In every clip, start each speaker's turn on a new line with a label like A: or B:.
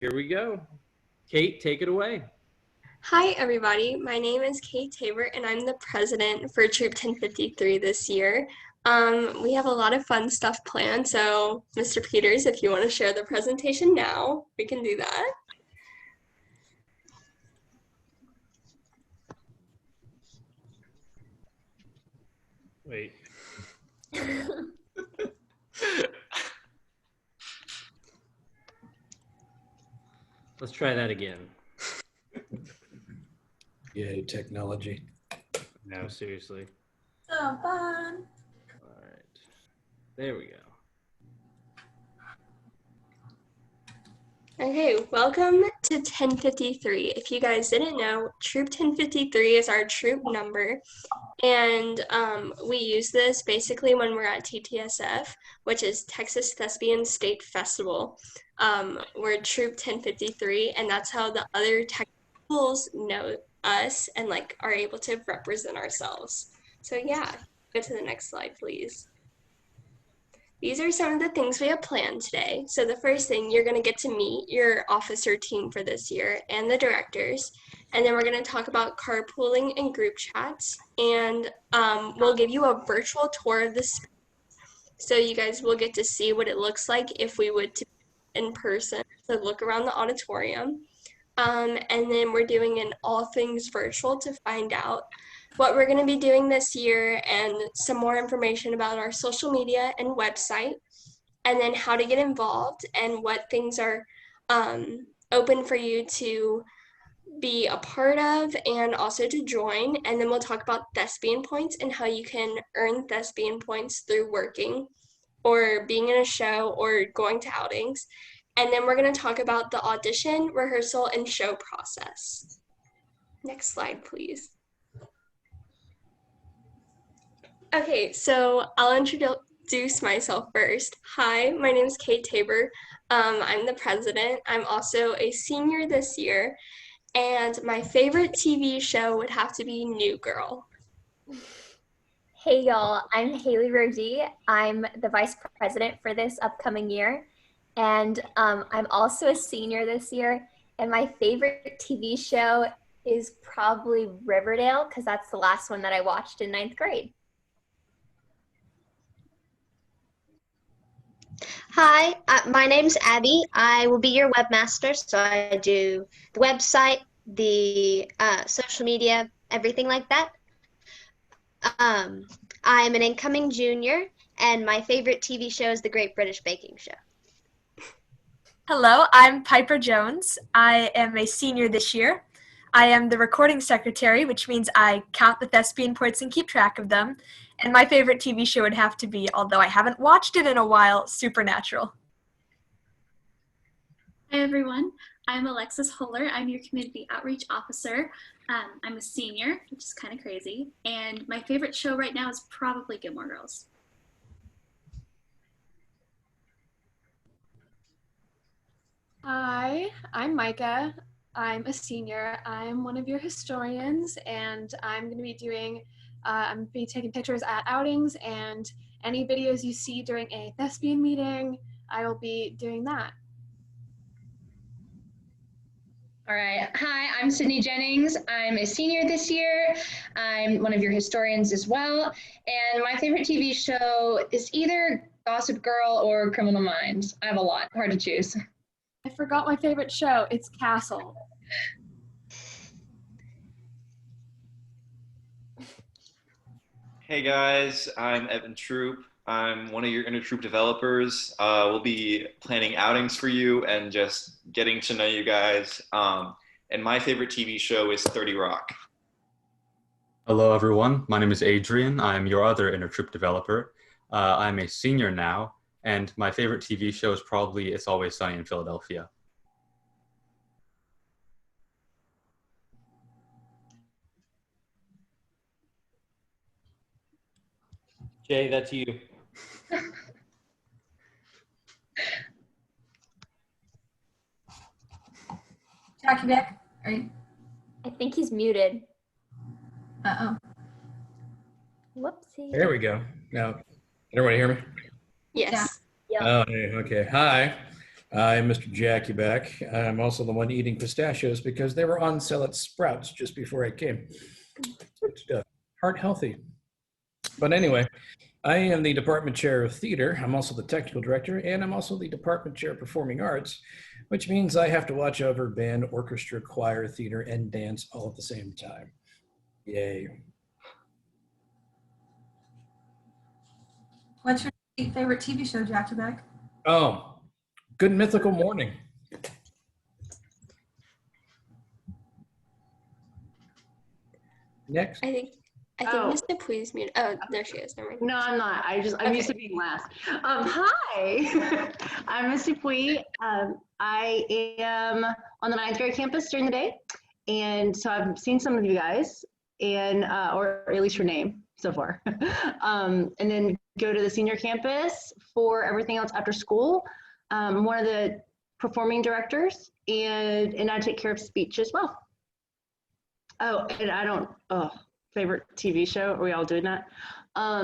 A: Here we go. Kate, take it away.
B: Hi, everybody. My name is Kate Tabor, and I'm the president for Troop 1053 this year. We have a lot of fun stuff planned, so Mr. Peters, if you want to share the presentation now, we can do that.
A: Wait. Let's try that again.
C: Yay, technology.
A: No, seriously.
D: So fun.
A: All right. There we go.
B: Okay, welcome to 1053. If you guys didn't know, Troop 1053 is our troop number, and we use this basically when we're at TTSF, which is Texas Thespian State Festival. We're Troop 1053, and that's how the other tech schools know us and like are able to represent ourselves. So yeah, go to the next slide, please. These are some of the things we have planned today. So the first thing, you're going to get to meet your officer team for this year and the directors. And then we're going to talk about carpooling and group chats. And we'll give you a virtual tour of the space. So you guys will get to see what it looks like if we would to in person. So look around the auditorium. And then we're doing an all things virtual to find out what we're going to be doing this year and some more information about our social media and website, and then how to get involved and what things are open for you to be a part of and also to join. And then we'll talk about thespian points and how you can earn thespian points through working or being in a show or going to outings. And then we're going to talk about the audition, rehearsal, and show process. Next slide, please. Okay, so I'll introduce myself first. Hi, my name is Kate Tabor. I'm the president. I'm also a senior this year, and my favorite TV show would have to be New Girl.
E: Hey y'all, I'm Haley Rogie. I'm the vice president for this upcoming year, and I'm also a senior this year, and my favorite TV show is probably Riverdale because that's the last one that I watched in 9th grade.
F: Hi, my name's Abby. I will be your webmaster, so I do the website, the social media, everything like that. I'm an incoming junior, and my favorite TV show is The Great British Baking Show.
G: Hello, I'm Piper Jones. I am a senior this year. I am the recording secretary, which means I count the thespian points and keep track of them. And my favorite TV show would have to be, although I haven't watched it in a while, Supernatural.
D: Hi everyone, I'm Alexis Holler. I'm your community outreach officer. I'm a senior, which is kind of crazy. And my favorite show right now is probably Gilmore Girls.
H: Hi, I'm Micah. I'm a senior. I'm one of your historians, and I'm going to be doing, taking pictures at outings, and any videos you see during a thespian meeting, I will be doing that.
I: All right. Hi, I'm Sydney Jennings. I'm a senior this year. I'm one of your historians as well. And my favorite TV show is either Gossip Girl or Criminal Minds. I have a lot. Hard to choose.
H: I forgot my favorite show. It's Castle.
J: Hey guys, I'm Evan Troop. I'm one of your inner troop developers. We'll be planning outings for you and just getting to know you guys. And my favorite TV show is 30 Rock.
K: Hello everyone, my name is Adrian. I'm your other inner troop developer. I'm a senior now, and my favorite TV show is probably It's Always Sunny in Philadelphia.
A: Jay, that's you.
L: Jack, you back? Right?
E: I think he's muted.
L: Uh-oh.
E: Whoopsie.
C: There we go. Now, everybody hear me?
B: Yes.
E: Yeah.
C: Oh, hey, okay. Hi, I'm Mr. Jackie Back. I'm also the one eating pistachios because they were on sale at Sprouts just before I came. Good stuff. Heart healthy. But anyway, I am the department chair of theater. I'm also the technical director, and I'm also the department chair of performing arts, which means I have to watch over band, orchestra, choir, theater, and dance all at the same time. Yay.
L: What's your favorite TV show, Jackie Beck?
C: Oh, Good Mythical Morning. Next.
B: I think Miss Dupuis muted. Oh, there she is. Never mind.
M: No, I'm not. I'm used to being last. Hi, I'm Miss Dupuis. I am on the 9th grade campus during the day, and so I've seen some of you guys, and or at least your name so far, and then go to the senior campus for everything else after school. I'm one of the performing directors, and I take care of speech as well. Oh, and I don't. Oh. Favorite TV show? Are we all doing that? I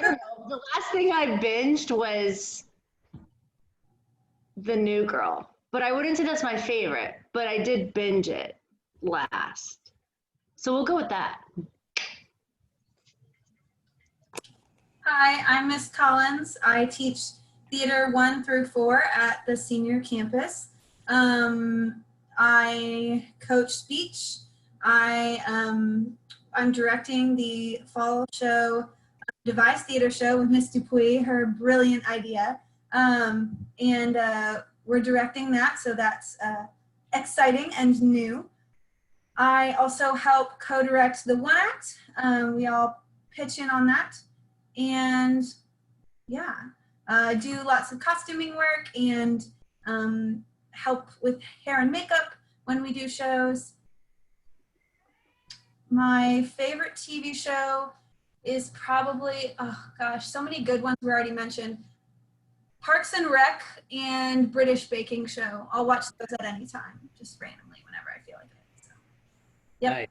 M: don't know. The last thing I binged was The New Girl, but I wouldn't say that's my favorite, but I did binge it last. So we'll go with that.
L: Hi, I'm Miss Collins. I teach Theater 1 through 4 at the senior campus. I coach speech. I'm directing the fall show, Device Theater show with Miss Dupuis, her brilliant idea. We're directing that, so that's exciting and new. I also help co-direct the one act. We all pitch in on that. And yeah. Do lots of costuming work and help with hair and makeup when we do shows. My favorite TV show is probably, oh gosh, so many good ones we already mentioned. Parks and Rec and British Baking Show. I'll watch those at any time, just randomly whenever I feel like it. So, yep.
A: Nice.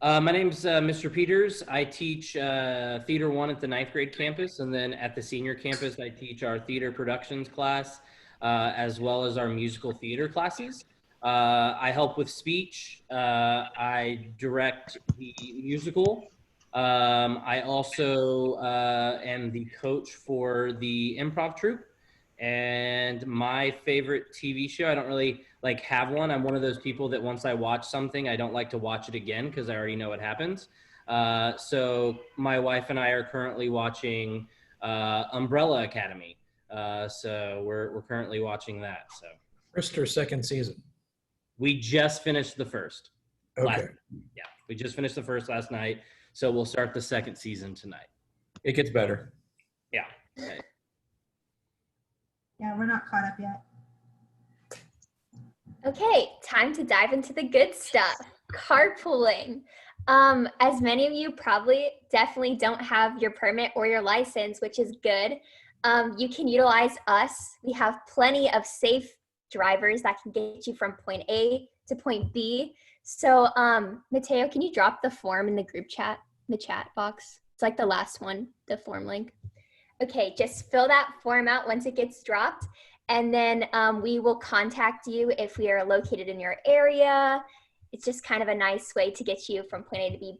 A: My name's Mr. Peters. I teach Theater 1 at the 9th grade campus, and then at the senior campus, I teach our theater productions class, as well as our musical theater classes. I help with speech. I direct the musical. I also am the coach for the improv troupe. And my favorite TV show, I don't really have one. I'm one of those people that once I watch something, I don't like to watch it again because I already know what happens. So my wife and I are currently watching Umbrella Academy. So we're currently watching that. So
C: First or second season?
A: We just finished the first.
C: Okay.
A: Yeah, we just finished the first last night. So we'll start the second season tonight.
C: It gets better.
A: Yeah. Okay.
L: Yeah, we're not caught up yet.
E: Okay, time to dive into the good stuff. Carpooling. As many of you probably definitely don't have your permit or your license, which is good. You can utilize us. We have plenty of safe drivers that can get you from point A to point B. So, Mateo, can you drop the form in the group chat, the chat box? It's like the last one, the form link. Okay, just fill that form out once it gets dropped, and then we will contact you if we are located in your area. It's just kind of a nice way to get you from point A to B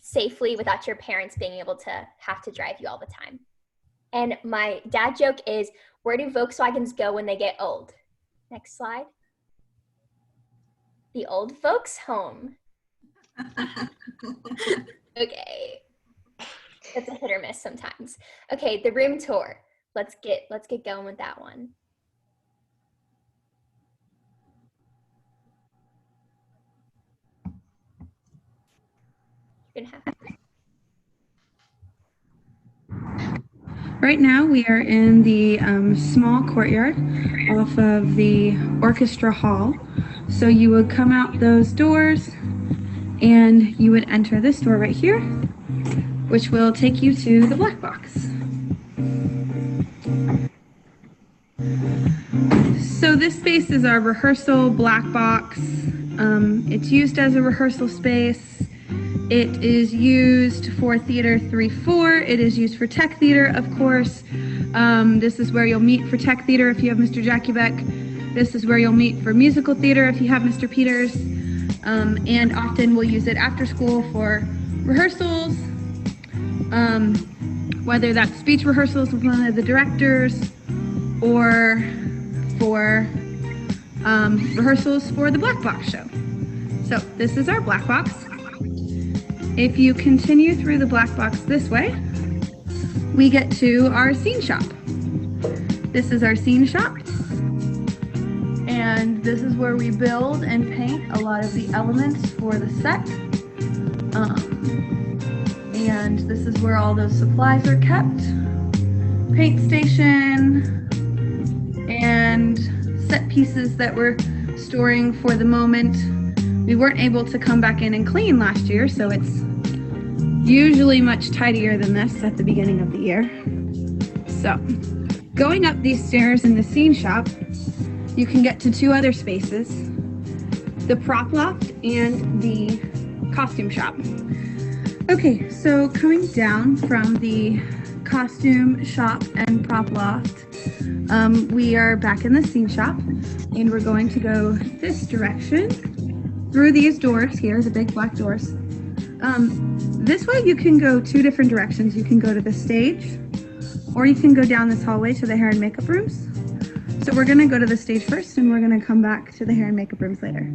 E: safely without your parents being able to have to drive you all the time. And my dad joke is, where do Volkswagens go when they get old? Next slide. The old folks' home. Okay. That's a hit or miss sometimes. Okay, the room tour. Let's get going with that one. You're gonna have
N: Right now we are in the small courtyard off of the orchestra hall. So you would come out those doors and you would enter this door right here, which will take you to the black box. So this space is our rehearsal black box. It's used as a rehearsal space. It is used for Theater 3-4. It is used for Tech Theater, of course. This is where you'll meet for Tech Theater if you have Mr. Jackie Beck. This is where you'll meet for Musical Theater if you have Mr. Peters. And often we'll use it after school for rehearsals, whether that's speech rehearsals with one of the directors or for rehearsals for the Black Box show. So this is our Black Box. If you continue through the Black Box this way, we get to our scene shop. This is our scene shop. And this is where we build and paint a lot of the elements for the set. And this is where all those supplies are kept. Paint station and set pieces that we're storing for the moment. We weren't able to come back in and clean last year, so it's usually much tidier than this at the beginning of the year. So, going up these stairs in the scene shop, you can get to two other spaces, the prop loft and the costume shop. Okay, so coming down from the costume shop and prop loft, we are back in the scene shop, and we're going to go this direction through these doors here, the big black doors. This way you can go two different directions. You can go to the stage, or you can go down this hallway to the hair and makeup rooms. So we're gonna go to the stage first, and we're gonna come back to the hair and makeup rooms later.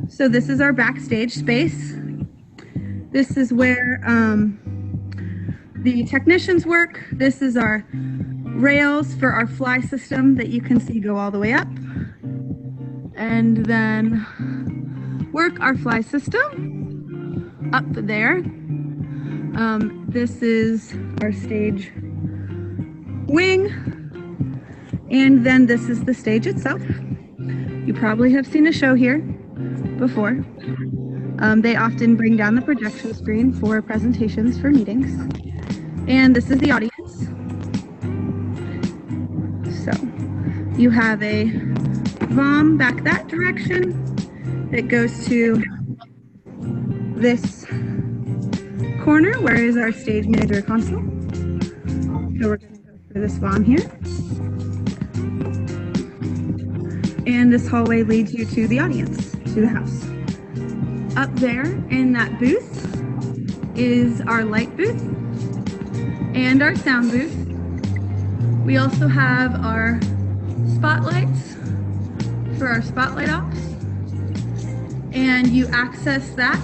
N: So this is our backstage space. This is where the technicians work. This is our rails for our fly system that you can see go all the way up. And then work our fly system up there. This is our stage wing. And then this is the stage itself. You probably have seen a show here before. They often bring down the projection screen for presentations for meetings. And this is the audience. So you have a VOM back that direction that goes to this corner where is our stage manager console. So we're going to go through this VOM here. And this hallway leads you to the audience, to the house. Up there in that booth is our light booth and our sound booth. We also have our spotlights for our spotlight offs. And you access that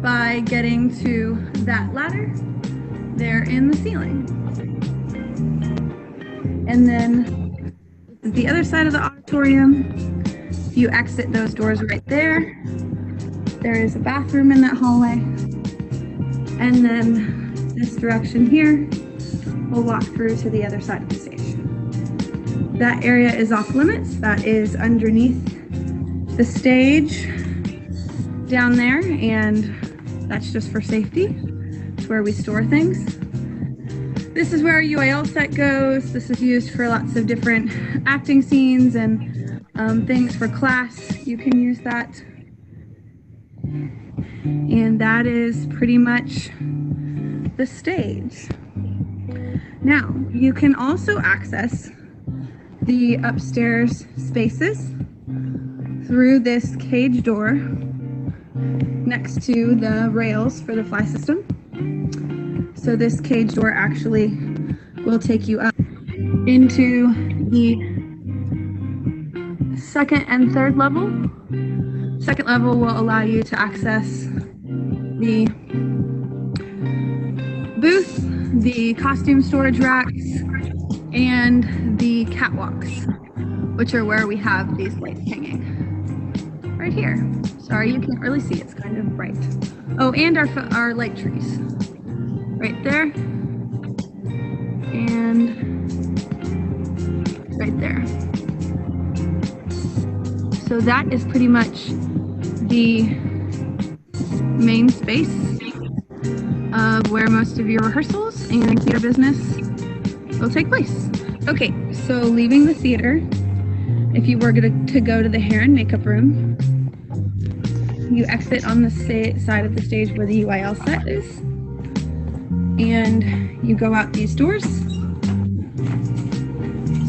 N: by getting to that ladder there in the ceiling. And then the other side of the auditorium, if you exit those doors right there, there is a bathroom in that hallway. And then this direction here, we'll walk through to the other side of the stage. That area is off limits. That is underneath the stage down there, and that's just for safety. It's where we store things. This is where our UIL set goes. This is used for lots of different acting scenes and things for class. You can use that. And that is pretty much the stage. Now, you can also access the upstairs spaces through this cage door next to the rails for the fly system. So this cage door actually will take you up into the second and third level. Second level will allow you to access the booth, the costume storage racks, and the catwalks, which are where we have these lights hanging. Right here. Sorry, you can't really see, it's kind of bright. Oh, and our light trees. Right there. And right there. So that is pretty much the main space of where most of your rehearsals and theater business will take place. Okay, so leaving the theater, if you were going to go to the hair and makeup room, you exit on the side of the stage where the UIL set is, and you go out these doors.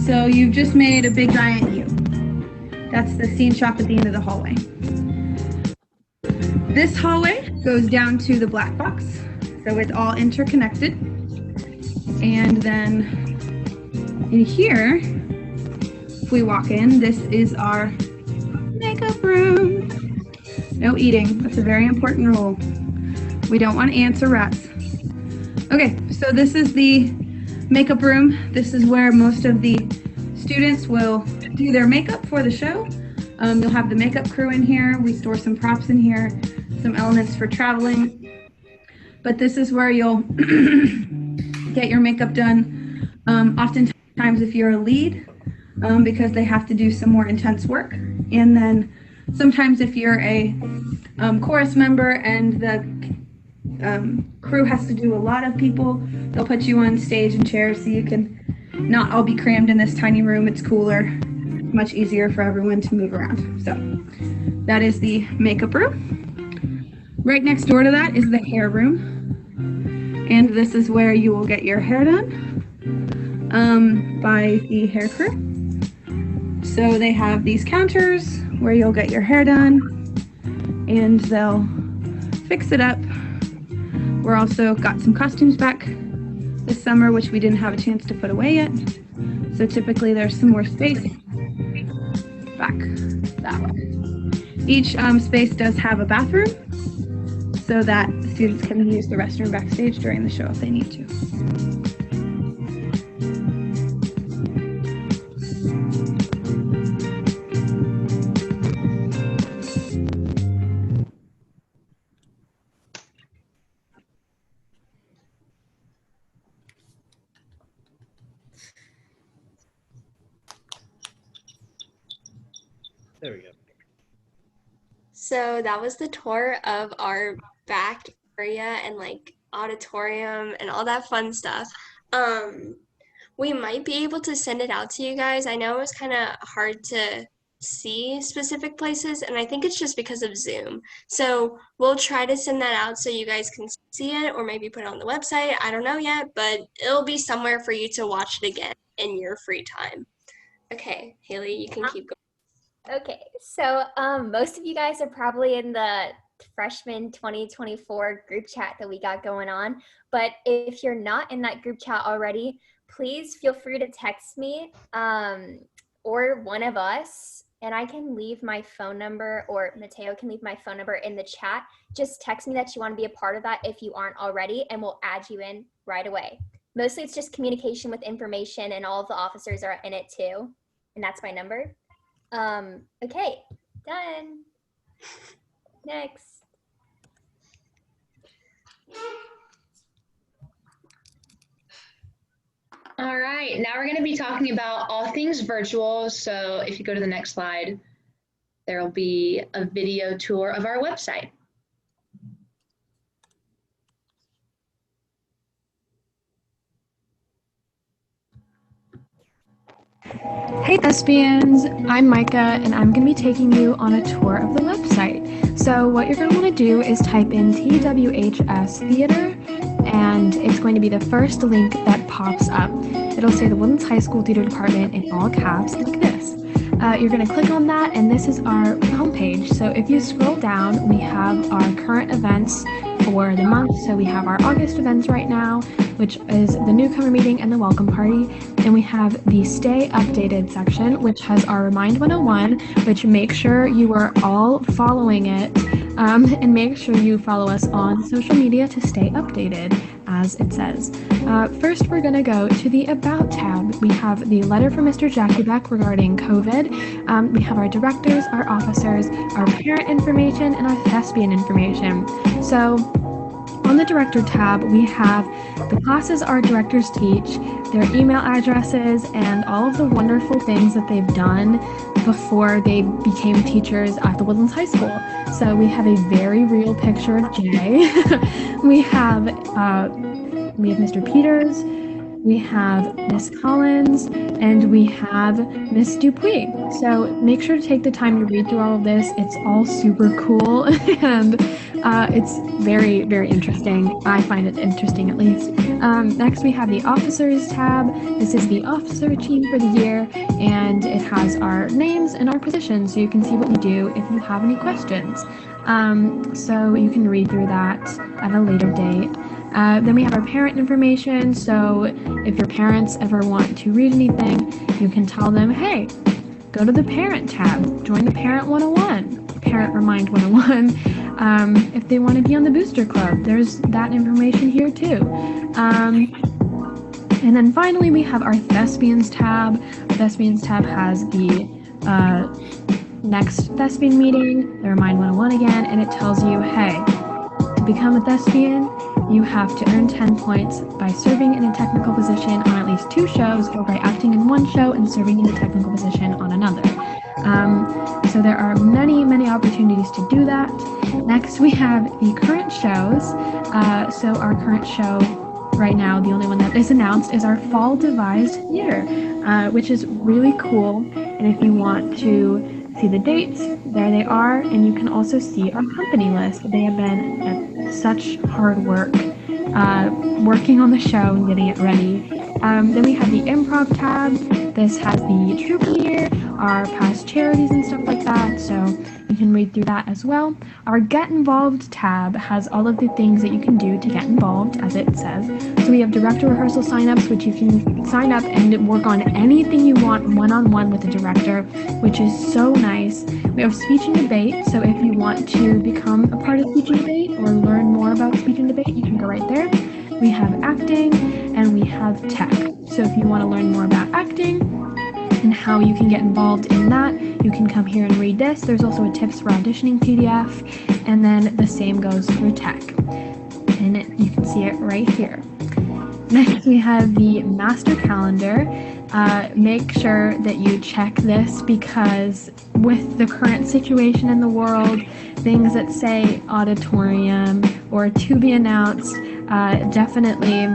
N: So you've just made a big giant U. That's the scene shop at the end of the hallway. This hallway goes down to the black box, so it's all interconnected. And then in here, if we walk in, this is our makeup room. No eating, that's a very important rule. We don't want ants or rats. Okay, so this is the makeup room. This is where most of the students will do their makeup for the show. You'll have the makeup crew in here. We store some props in here, some elements for traveling. But this is where you'll get your makeup done. Oftentimes if you're a lead, because they have to do some more intense work. And then sometimes if you're a chorus member and the crew has to do a lot of people, they'll put you on stage and chairs so you can not all be crammed in this tiny room. It's cooler, much easier for everyone to move around. So that is the makeup room. Right next door to that is the hair room. And this is where you will get your hair done by the hair crew. So they have these counters where you'll get your hair done and they'll fix it up. We're also got some costumes back this summer, which we didn't have a chance to put away yet. So typically there's some more space back that way. Each space does have a bathroom so that students can use the restroom backstage during the show if they need to.
A: There we go.
B: So that was the tour of our back area and like auditorium and all that fun stuff. We might be able to send it out to you guys. I know it was kind of hard to see specific places, and I think it's just because of Zoom. So we'll try to send that out so you guys can see it, or maybe put it on the website. I don't know yet, but it'll be somewhere for you to watch it again in your free time. Okay, Haley, you can keep going.
E: Okay, so most of you guys are probably in the freshman 2024 group chat that we got going on, but if you're not in that group chat already, please feel free to text me or one of us, and I can leave my phone number, or Mateo can leave my phone number in the chat. Just text me that you want to be a part of that if you aren't already, and we'll add you in right away. Mostly it's just communication with information, and all of the officers are in it too, and that's my number. Okay, done. Next.
I: All right, now we're going to be talking about all things virtual. So if you go to the next slide, there will be a video tour of our website.
O: Hey thespians, I'm Micah and I'm going to be taking you on a tour of the website. So what you're going to want to do is type in TWHS Theater, and it's going to be the first link that pops up. It'll say the Woodlands High School Theater Department in all caps like this. You're going to click on that, and this is our homepage. So if you scroll down, we have our current events for the month. So we have our August events right now, which is the Newcomer Meeting and the Welcome Party. And we have the Stay Updated section, which has our Remind 101, which make sure you are all following it, and make sure you follow us on social media to stay updated, as it says. First, we're going to go to the About tab. We have the letter from Mr. Jackie Beck regarding COVID. We have our directors, our officers, our parent information, and our thespian information. So on the Director tab, we have the classes our directors teach, their email addresses, and all of the wonderful things that they've done before they became teachers at the Woodlands High School. So we have a very real picture of Jay. we have Mr. Peters, we have Miss Collins, and we have Miss Dupuis. So make sure to take the time to read through all of this. It's all super cool and it's very, very interesting. I find it interesting at least. Next, we have the Officers tab. This is the officer team for the year, and it has our names and our positions so you can see what we do if you have any questions. So you can read through that at a later date. Then we have our parent information, so if your parents ever want to read anything, you can tell them, hey, go to the parent tab, join the Parent 101, Parent Remind 101. If they want to be on the Booster Club, there's that information here too. And then finally, we have our Thespians tab. Our Thespians tab has the next thespian meeting, the Remind 101 again, and it tells you, hey, to become a thespian, you have to earn 10 points by serving in a technical position on at least 2 shows, or by acting in 1 show and serving in a technical position on another. So there are many, many opportunities to do that. Next, we have the current shows. So our current show right now, the only one that is announced, is our Fall Devised Theater, which is really cool. And if you want to see the dates, there they are, and you can also see our company list. They have been at such hard work working on the show and getting it ready. Then we have the Improv tab. This has the troop of the year, our past charities and stuff like that, so you can read through that as well. Our Get Involved tab has all of the things that you can do to get involved, as it says. So we have director rehearsal signups, which you can sign up and work on anything you want one-on-one with the director, which is so nice. We have speech and debate, so if you want to become a part of speech and debate or learn more about speech and debate, you can go right there. We have acting and we have tech. So if you want to learn more about acting and how you can get involved in that, you can come here and read this. There's also a tips for auditioning PDF, and then the same goes for tech. And you can see it right here. Next, we have the master calendar. Make sure that you check this, because with the current situation in the world, things that say auditorium or to be announced, definitely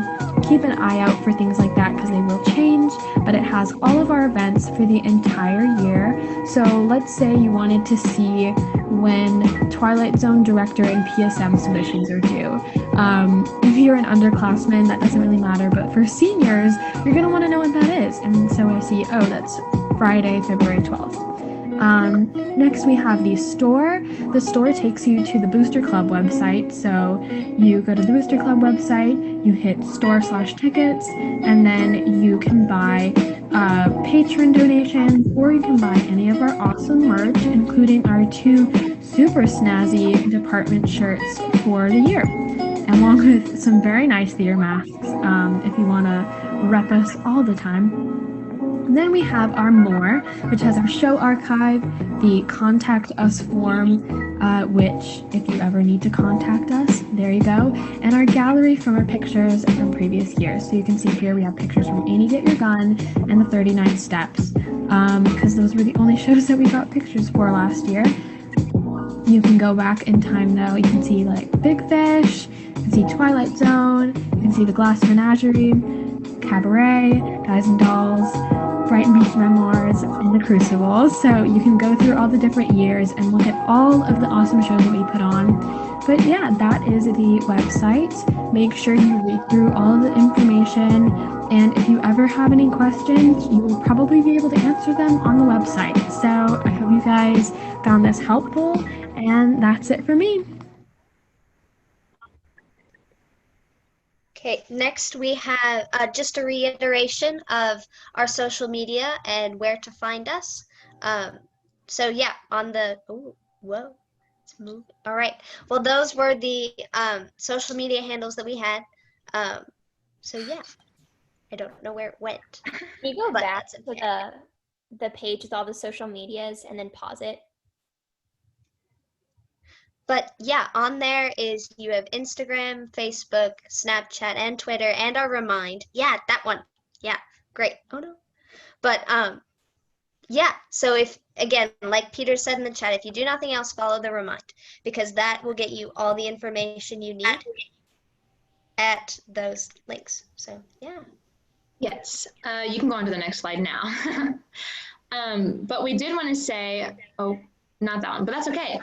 O: keep an eye out for things like that, because they will change, but it has all of our events for the entire year. So let's say you wanted to see when Twilight Zone director and PSM submissions are due. If you're an underclassman, that doesn't really matter, but for seniors, you're going to want to know what that is. And so I see, oh, that's Friday, February 12th. Next, we have the store. The store takes you to the Booster Club website. So you go to the Booster Club website, you hit store/tickets, and then you can buy patron donations, or you can buy any of our awesome merch, including our 2 super snazzy department shirts for the year, along with some very nice theater masks if you want to rep us all the time. Then we have our More, which has our show archive, the contact us form, which if you ever need to contact us, there you go, and our gallery from our pictures from previous years. So you can see here we have pictures from Annie Get Your Gun and the 39 Steps, because those were the only shows that we got pictures for last year. You can go back in time though. You can see like Big Fish, you can see Twilight Zone, you can see The Glass Menagerie, Cabaret, Guys and Dolls, Brighton Beach Memoirs, and The Crucible. So you can go through all the different years and look at all of the awesome shows that we put on. But yeah, that is the website. Make sure you read through all of the information, and if you ever have any questions, you will probably be able to answer them on the website. So I hope you guys found this helpful, and that's it for me.
F: Okay, next we have just a reiteration of our social media and where to find us. So yeah, on the, oh, whoa, it's moving. All right, well, those were the social media handles that we had. So yeah, I don't know where it went.
E: Can you go back to the page with all the social medias and then pause it?
F: But yeah, on there is, you have Instagram, Facebook, Snapchat, and Twitter, and our Remind. Yeah, that one. Yeah, great. Oh no. But yeah, so if, again, like Peter said in the chat, if you do nothing else, follow the Remind, because that will get you all the information you need at those links. So yeah.
I: Yes, you can go on to the next slide now. But we did want to say, oh, not that one, but that's okay.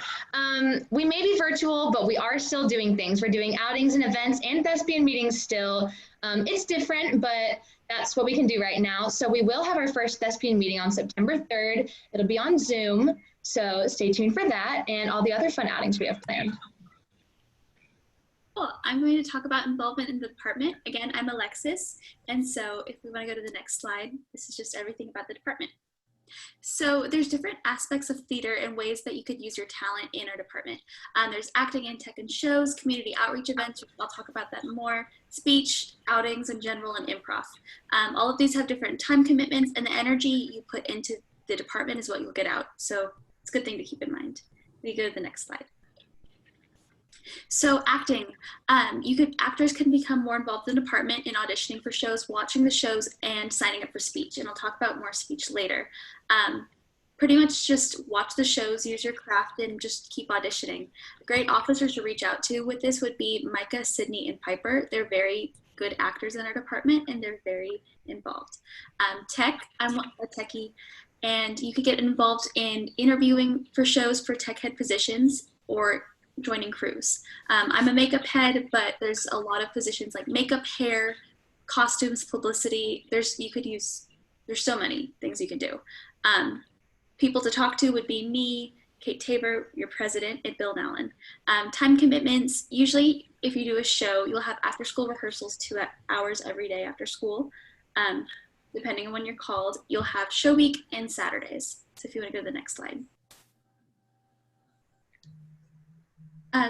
I: We may be virtual, but we are still doing things. We're doing outings and events and thespian meetings still. It's different, but that's what we can do right now. So we will have our first thespian meeting on September 3rd. It'll be on Zoom, so stay tuned for that and all the other fun outings we have planned.
D: Cool. I'm going to talk about involvement in the department. Again, I'm Alexis, and so if we want to go to the next slide, this is just everything about the department. So there's different aspects of theater and ways that you could use your talent in our department. There's acting and tech and shows, community outreach events, which I'll talk about that more, speech, outings in general, and improv. All of these have different time commitments, and the energy you put into the department is what you'll get out. So it's a good thing to keep in mind. We go to the next slide. So acting, actors can become more involved in the department in auditioning for shows, watching the shows, and signing up for speech. And I'll talk about more speech later. Pretty much just watch the shows, use your craft, and just keep auditioning. Great officers to reach out to with this would be Micah, Sydney, and Piper. They're very good actors in our department, and they're very involved. Tech, I'm a techie, and you could get involved in interviewing for shows for tech head positions or joining crews. I'm a makeup head, but there's a lot of positions like makeup, hair, costumes, publicity. There's so many things you can do. People to talk to would be me, Kate Tabor, your president, and Bill Allen. Time commitments, usually if you do a show, you'll have after school rehearsals 2 hours every day after school. Depending on when you're called, you'll have show week and Saturdays. So if you want to go to the next slide.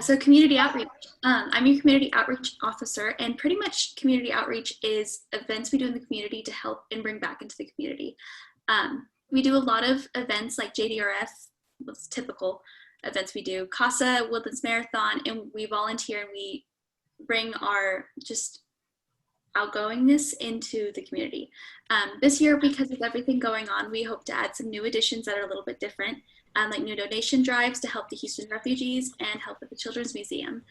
D: So community outreach, I'm your community outreach officer, and pretty much community outreach is events we do in the community to help and bring back into the community. We do a lot of events like JDRF, what's typical events we do, CASA, Woodlands Marathon, and we volunteer and we bring our just outgoingness into the community. This year, because of everything going on, we hope to add some new additions that are a little bit different. Like new donation drives to help the Houston refugees and help with the Children's Museum.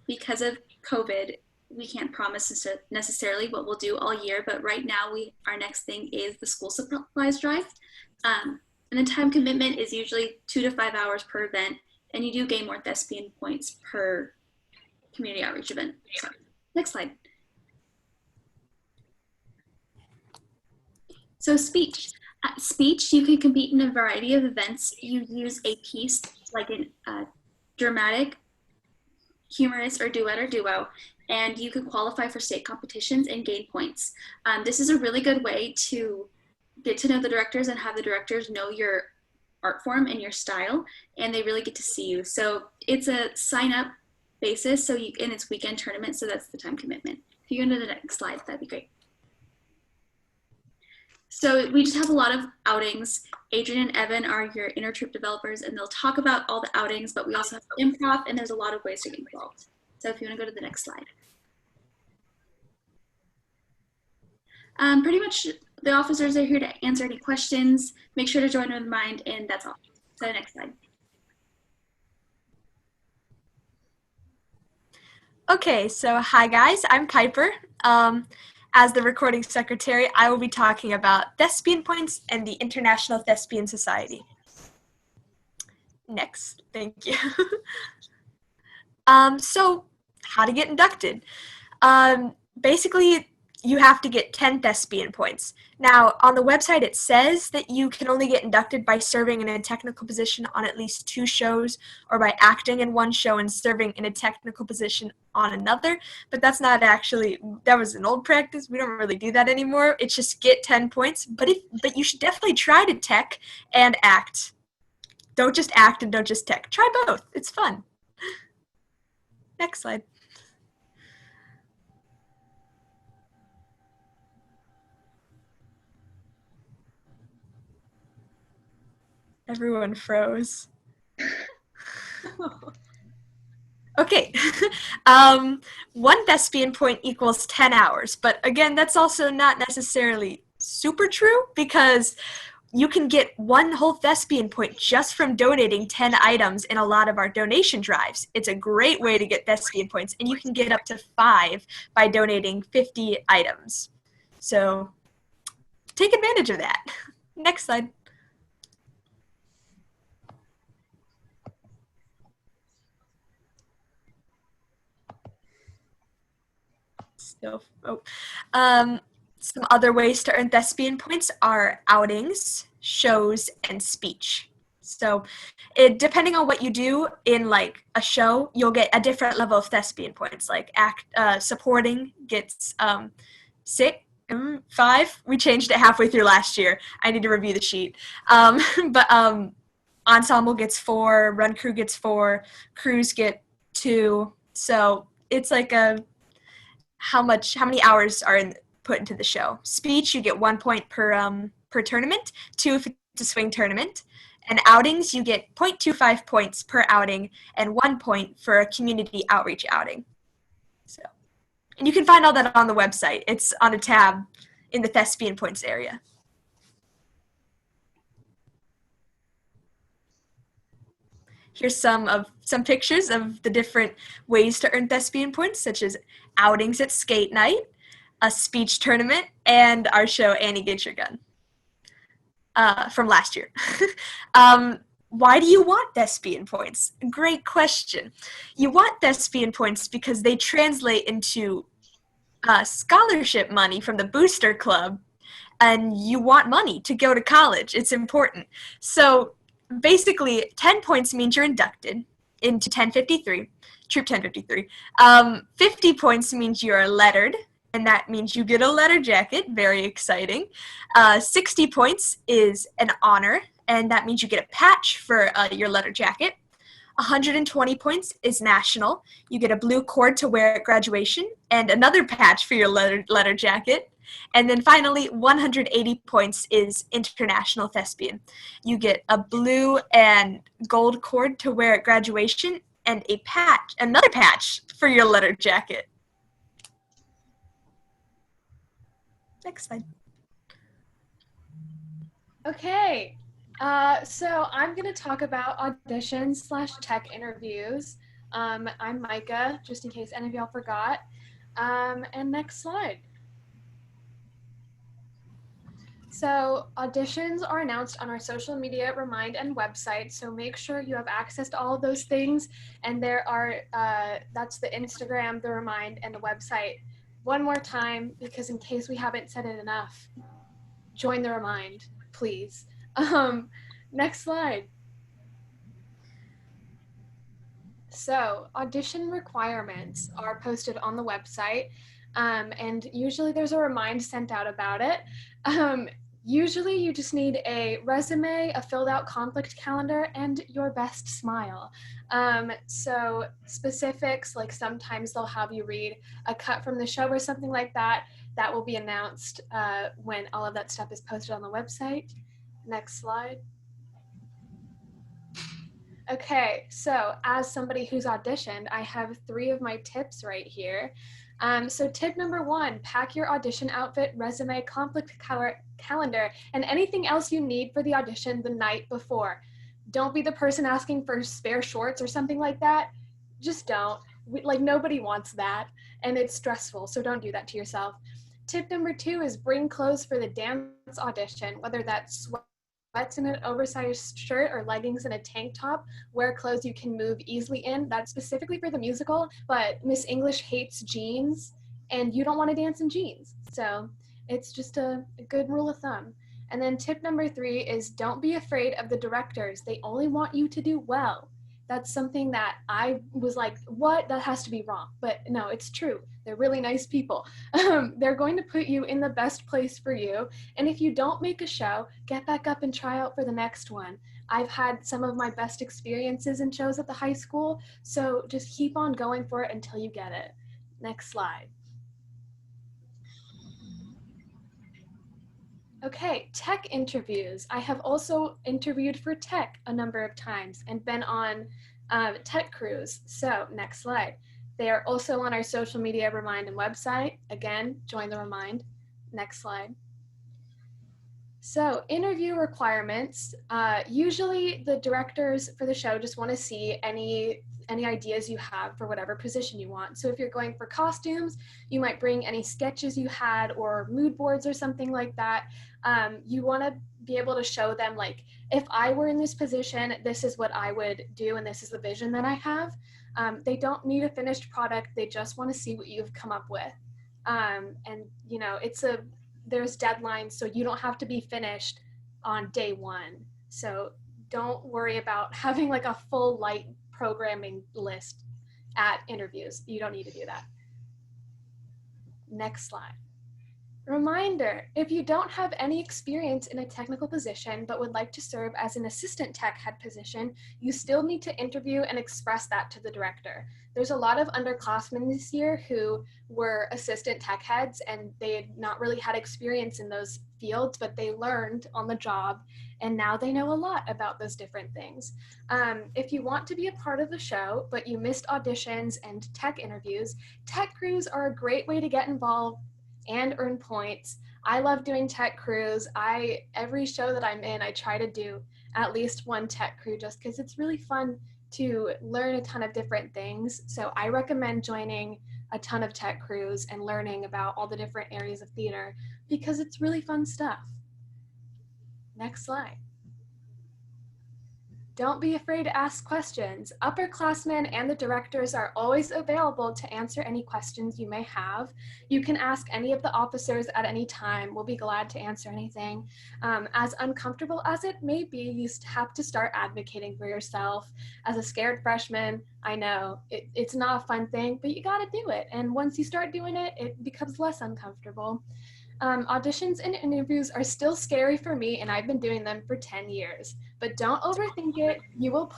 D: Because of COVID, we can't promise necessarily what we'll do all year, but right now our next thing is the school supplies drive. And the time commitment is usually 2 to 5 hours per event, and you do gain more thespian points per community outreach event. So, next slide. So speech. Speech, you can compete in a variety of events. You use a piece like a dramatic, humorous, or duet or duo, and you can qualify for state competitions and gain points. This is a really good way to get to know the directors and have the directors know your art form and your style, and they really get to see you. So it's a sign-up basis, and it's weekend tournament, so that's the time commitment. If you go to the next slide, that'd be great. So we just have a lot of outings. Adrian and Evan are your intertroop developers, and they'll talk about all the outings, but we also have improv, and there's a lot of ways to get involved. So if you want to go to the next slide. Pretty much the officers are here to answer any questions. Make sure to join with Mind, and that's all. So next slide.
G: Okay, so hi guys, I'm Piper. As the recording secretary, I will be talking about Thespian Points and the International Thespian Society. Next, thank you. So, how to get inducted? Basically, you have to get 10 Thespian Points. Now, on the website, it says that you can only get inducted by serving in a technical position on at least 2 shows, or by acting in 1 show and serving in a technical position on another, but that's not actually, that was an old practice. We don't really do that anymore. It's just get 10 points, but you should definitely try to tech and act. Don't just act and don't just tech. Try both. It's fun. Next slide. Everyone froze. Okay, 1 thespian point equals 10 hours, but again, that's also not necessarily super true because you can get 1 whole thespian point just from donating 10 items in a lot of our donation drives. It's a great way to get thespian points, and you can get up to 5 by donating 50 items. So take advantage of that. Next slide. So, some other ways to earn thespian points are outings, shows, and speech. So depending on what you do in like a show, you'll get a different level of thespian points. Like supporting gets 5. We changed it halfway through last year. I need to review the sheet. But ensemble gets 4, run crew gets 4, crews get 2. So it's like how many hours are put into the show. Speech, you get 1 point per tournament, 2 if it's a swing tournament. And outings, you get 0.25 points per outing and 1 point for a community outreach outing. So, and you can find all that on the website. It's on a tab in the thespian points area. Here's some pictures of the different ways to earn thespian points, such as outings at skate night, a speech tournament, and our show Annie Get Your Gun from last year. Why do you want thespian points? Great question. You want thespian points because they translate into scholarship money from the Booster Club, and you want money to go to college. It's important. So basically, 10 points means you're inducted into 1053, Troop 1053. 50 points means you're lettered, and that means you get a letter jacket. Very exciting. 60 points is an honor, and that means you get a patch for your letter jacket. 120 points is national. You get a blue cord to wear at graduation and another patch for your letter jacket. And then finally, 180 points is international thespian. You get a blue and gold cord to wear at graduation and another patch for your letter jacket. Next slide.
H: Okay, so I'm going to talk about auditions/tech interviews. I'm Micah, just in case any of y'all forgot. And next slide. So auditions are announced on our social media, Remind, and website. So make sure you have access to all of those things. And there are, that's the Instagram, the Remind, and the website. One more time, because in case we haven't said it enough, join the Remind, please. Next slide. So audition requirements are posted on the website, and usually there's a remind sent out about it. Usually you just need a resume, a filled out conflict calendar, and your best smile. So specifics, like sometimes they'll have you read a cut from the show or something like that. That will be announced when all of that stuff is posted on the website. Next slide. Okay, so as somebody who's auditioned, I have 3 of my tips right here. So tip number 1, pack your audition outfit, resume, conflict calendar, and anything else you need for the audition the night before. Don't be the person asking for spare shorts or something like that. Just don't. Nobody wants that, and it's stressful, so don't do that to yourself. Tip number 2 is bring clothes for the dance audition, whether that's sweats in an oversized shirt or leggings and a tank top. Wear clothes you can move easily in. That's specifically for the musical, but Miss English hates jeans and you don't want to dance in jeans. So it's just a good rule of thumb. And then tip number 3 is don't be afraid of the directors. They only want you to do well. That's something that I was like, what? That has to be wrong. But no, it's true. They're really nice people. They're going to put you in the best place for you. And if you don't make a show, get back up and try out for the next one. I've had some of my best experiences in shows at the high school. So just keep on going for it until you get it. Next slide. Okay, tech interviews. I have also interviewed for tech a number of times and been on tech crews. So next slide. They are also on our social media, Remind, and website. Again, join the Remind. Next slide. So interview requirements, usually the directors for the show just want to see any ideas you have for whatever position you want. So if you're going for costumes, you might bring any sketches you had or mood boards or something like that. You want to be able to show them, like, if I were in this position, this is what I would do and this is the vision that I have. They don't need a finished product, they just want to see what you've come up with. And you know, there's deadlines, so you don't have to be finished on day one. So don't worry about having like a full light programming list at interviews. You don't need to do that. Next slide. Reminder, if you don't have any experience in a technical position but would like to serve as an assistant tech head position, you still need to interview and express that to the director. There's a lot of underclassmen this year who were assistant tech heads and they had not really had experience in those fields, but they learned on the job and now they know a lot about those different things. If you want to be a part of the show but you missed auditions and tech interviews, tech crews are a great way to get involved and earn points. I love doing tech crews. Every show that I'm in, I try to do at least one tech crew just because it's really fun to learn a ton of different things. So I recommend joining a ton of tech crews and learning about all the different areas of theater because it's really fun stuff. Next slide. Don't be afraid to ask questions. Upperclassmen and the directors are always available to answer any questions you may have. You can ask any of the officers at any time. We'll be glad to answer anything. As uncomfortable as it may be, you have to start advocating for yourself. As a scared freshman, I know it's not a fun thing, but you gotta do it. And once you start doing it, it becomes less uncomfortable. Auditions and interviews are still scary for me, and I've been doing them for 10 years. But don't overthink it. You'll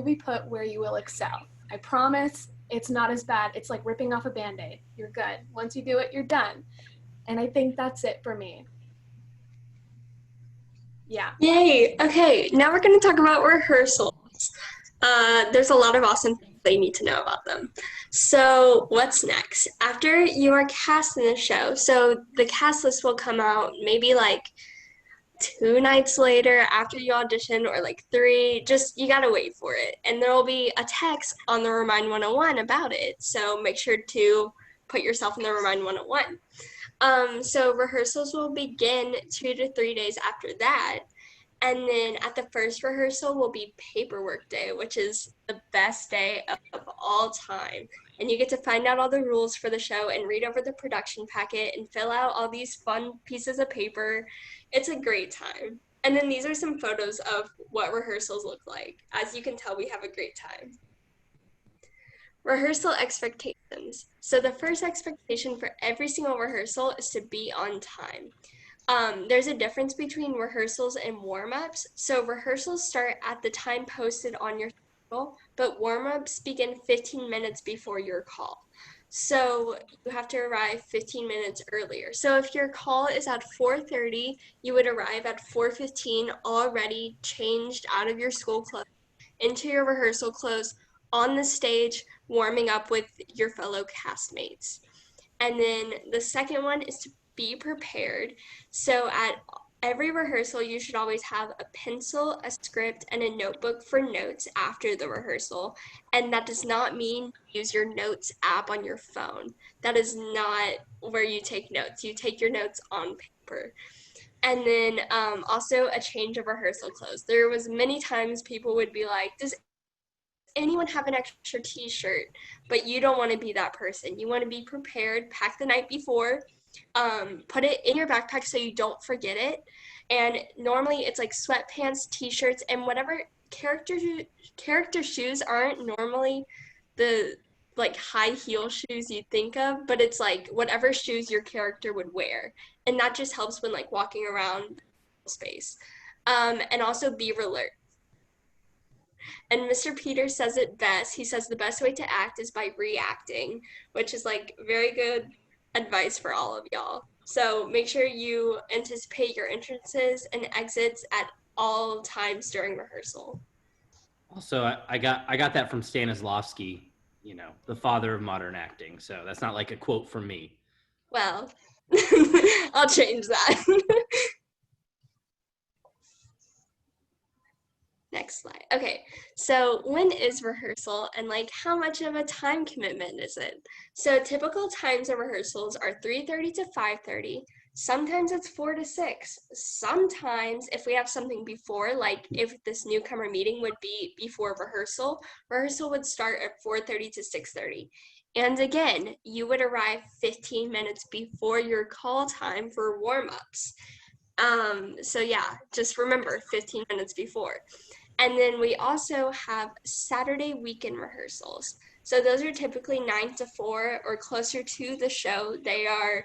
H: be put where you will excel. I promise it's not as bad. It's like ripping off a Band-Aid. You're good. Once you do it, you're done. And I think that's it for me. Yeah.
B: Yay. Okay, now we're going to talk about rehearsals. There's a lot of awesome things that you need to know about them. So what's next? After you are cast in the show, so the cast list will come out maybe like 2 nights later after you audition, or like 3, just you gotta wait for it. And there will be a text on the Remind 101 about it. So make sure to put yourself in the Remind 101. So rehearsals will begin 2 to 3 days after that. And then at the first rehearsal will be paperwork day, which is the best day of all time. And you get to find out all the rules for the show and read over the production packet and fill out all these fun pieces of paper. It's a great time. And then these are some photos of what rehearsals look like. As you can tell, we have a great time. Rehearsal expectations. So the first expectation for every single rehearsal is to be on time. There's a difference between rehearsals and warm-ups. So rehearsals start at the time posted on your schedule, but warm-ups begin 15 minutes before your call. So you have to arrive 15 minutes earlier. So if your call is at 4:30, you would arrive at 4:15 already changed out of your school clothes into your rehearsal clothes on the stage, warming up with your fellow castmates. And then the second one is to be prepared. So at every rehearsal, you should always have a pencil, a script, and a notebook for notes after the rehearsal. And that does not mean use your notes app on your phone. That is not where you take notes. You take your notes on paper. And then also a change of rehearsal clothes. There was many times people would be like, does anyone have an extra t-shirt? But you don't want to be that person. You want to be prepared, pack the night before, put it in your backpack so you don't forget it. And normally it's like sweatpants, t-shirts, and whatever character shoes aren't normally the like high heel shoes you think of, but it's like whatever shoes your character would wear. And that just helps when like walking around space. And also be alert. And Mr. Peters says it best. He says the best way to act is by reacting, which is like very good advice for all of y'all. So make sure you anticipate your entrances and exits at all times during rehearsal.
A: Also, I got that from Stanislavski, you know, the father of modern acting. So that's not like a quote from me.
B: Well, I'll change that. Next slide. Okay, so when is rehearsal and like how much of a time commitment is it? So typical times of rehearsals are 3:30 to 5:30. Sometimes it's 4 to 6. Sometimes if we have something before, like if this newcomer meeting would be before rehearsal, rehearsal would start at 4:30 to 6:30. And again, you would arrive 15 minutes before your call time for warm-ups. So yeah, just remember 15 minutes before. And then we also have Saturday weekend rehearsals. So those are typically 9 to 4 or closer to the show. They are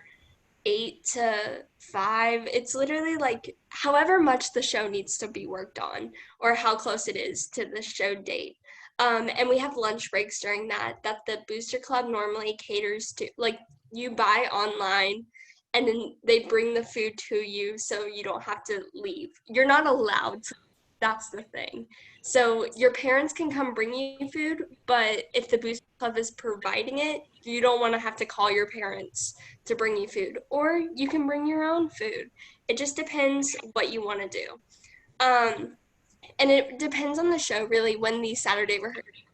B: 8 to 5. It's literally like however much the show needs to be worked on or how close it is to the show date. And we have lunch breaks during that the Booster Club normally caters to. Like you buy online and then they bring the food to you so you don't have to leave. You're not allowed to. That's the thing. So your parents can come bring you food, but if the Booster Club is providing it, you don't want to have to call your parents to bring you food, or you can bring your own food. It just depends what you want to do. And it depends on the show, really, when these Saturday rehearsals.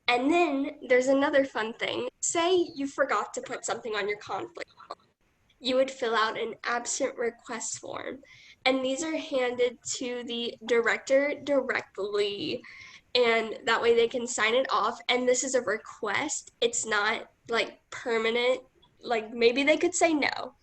B: And then there's another fun thing. Say you forgot to put something on your conflict. You would fill out an absent request form, and these are handed to the director directly, and that way they can sign it off. And this is a request, it's not like permanent. Like maybe they could say no.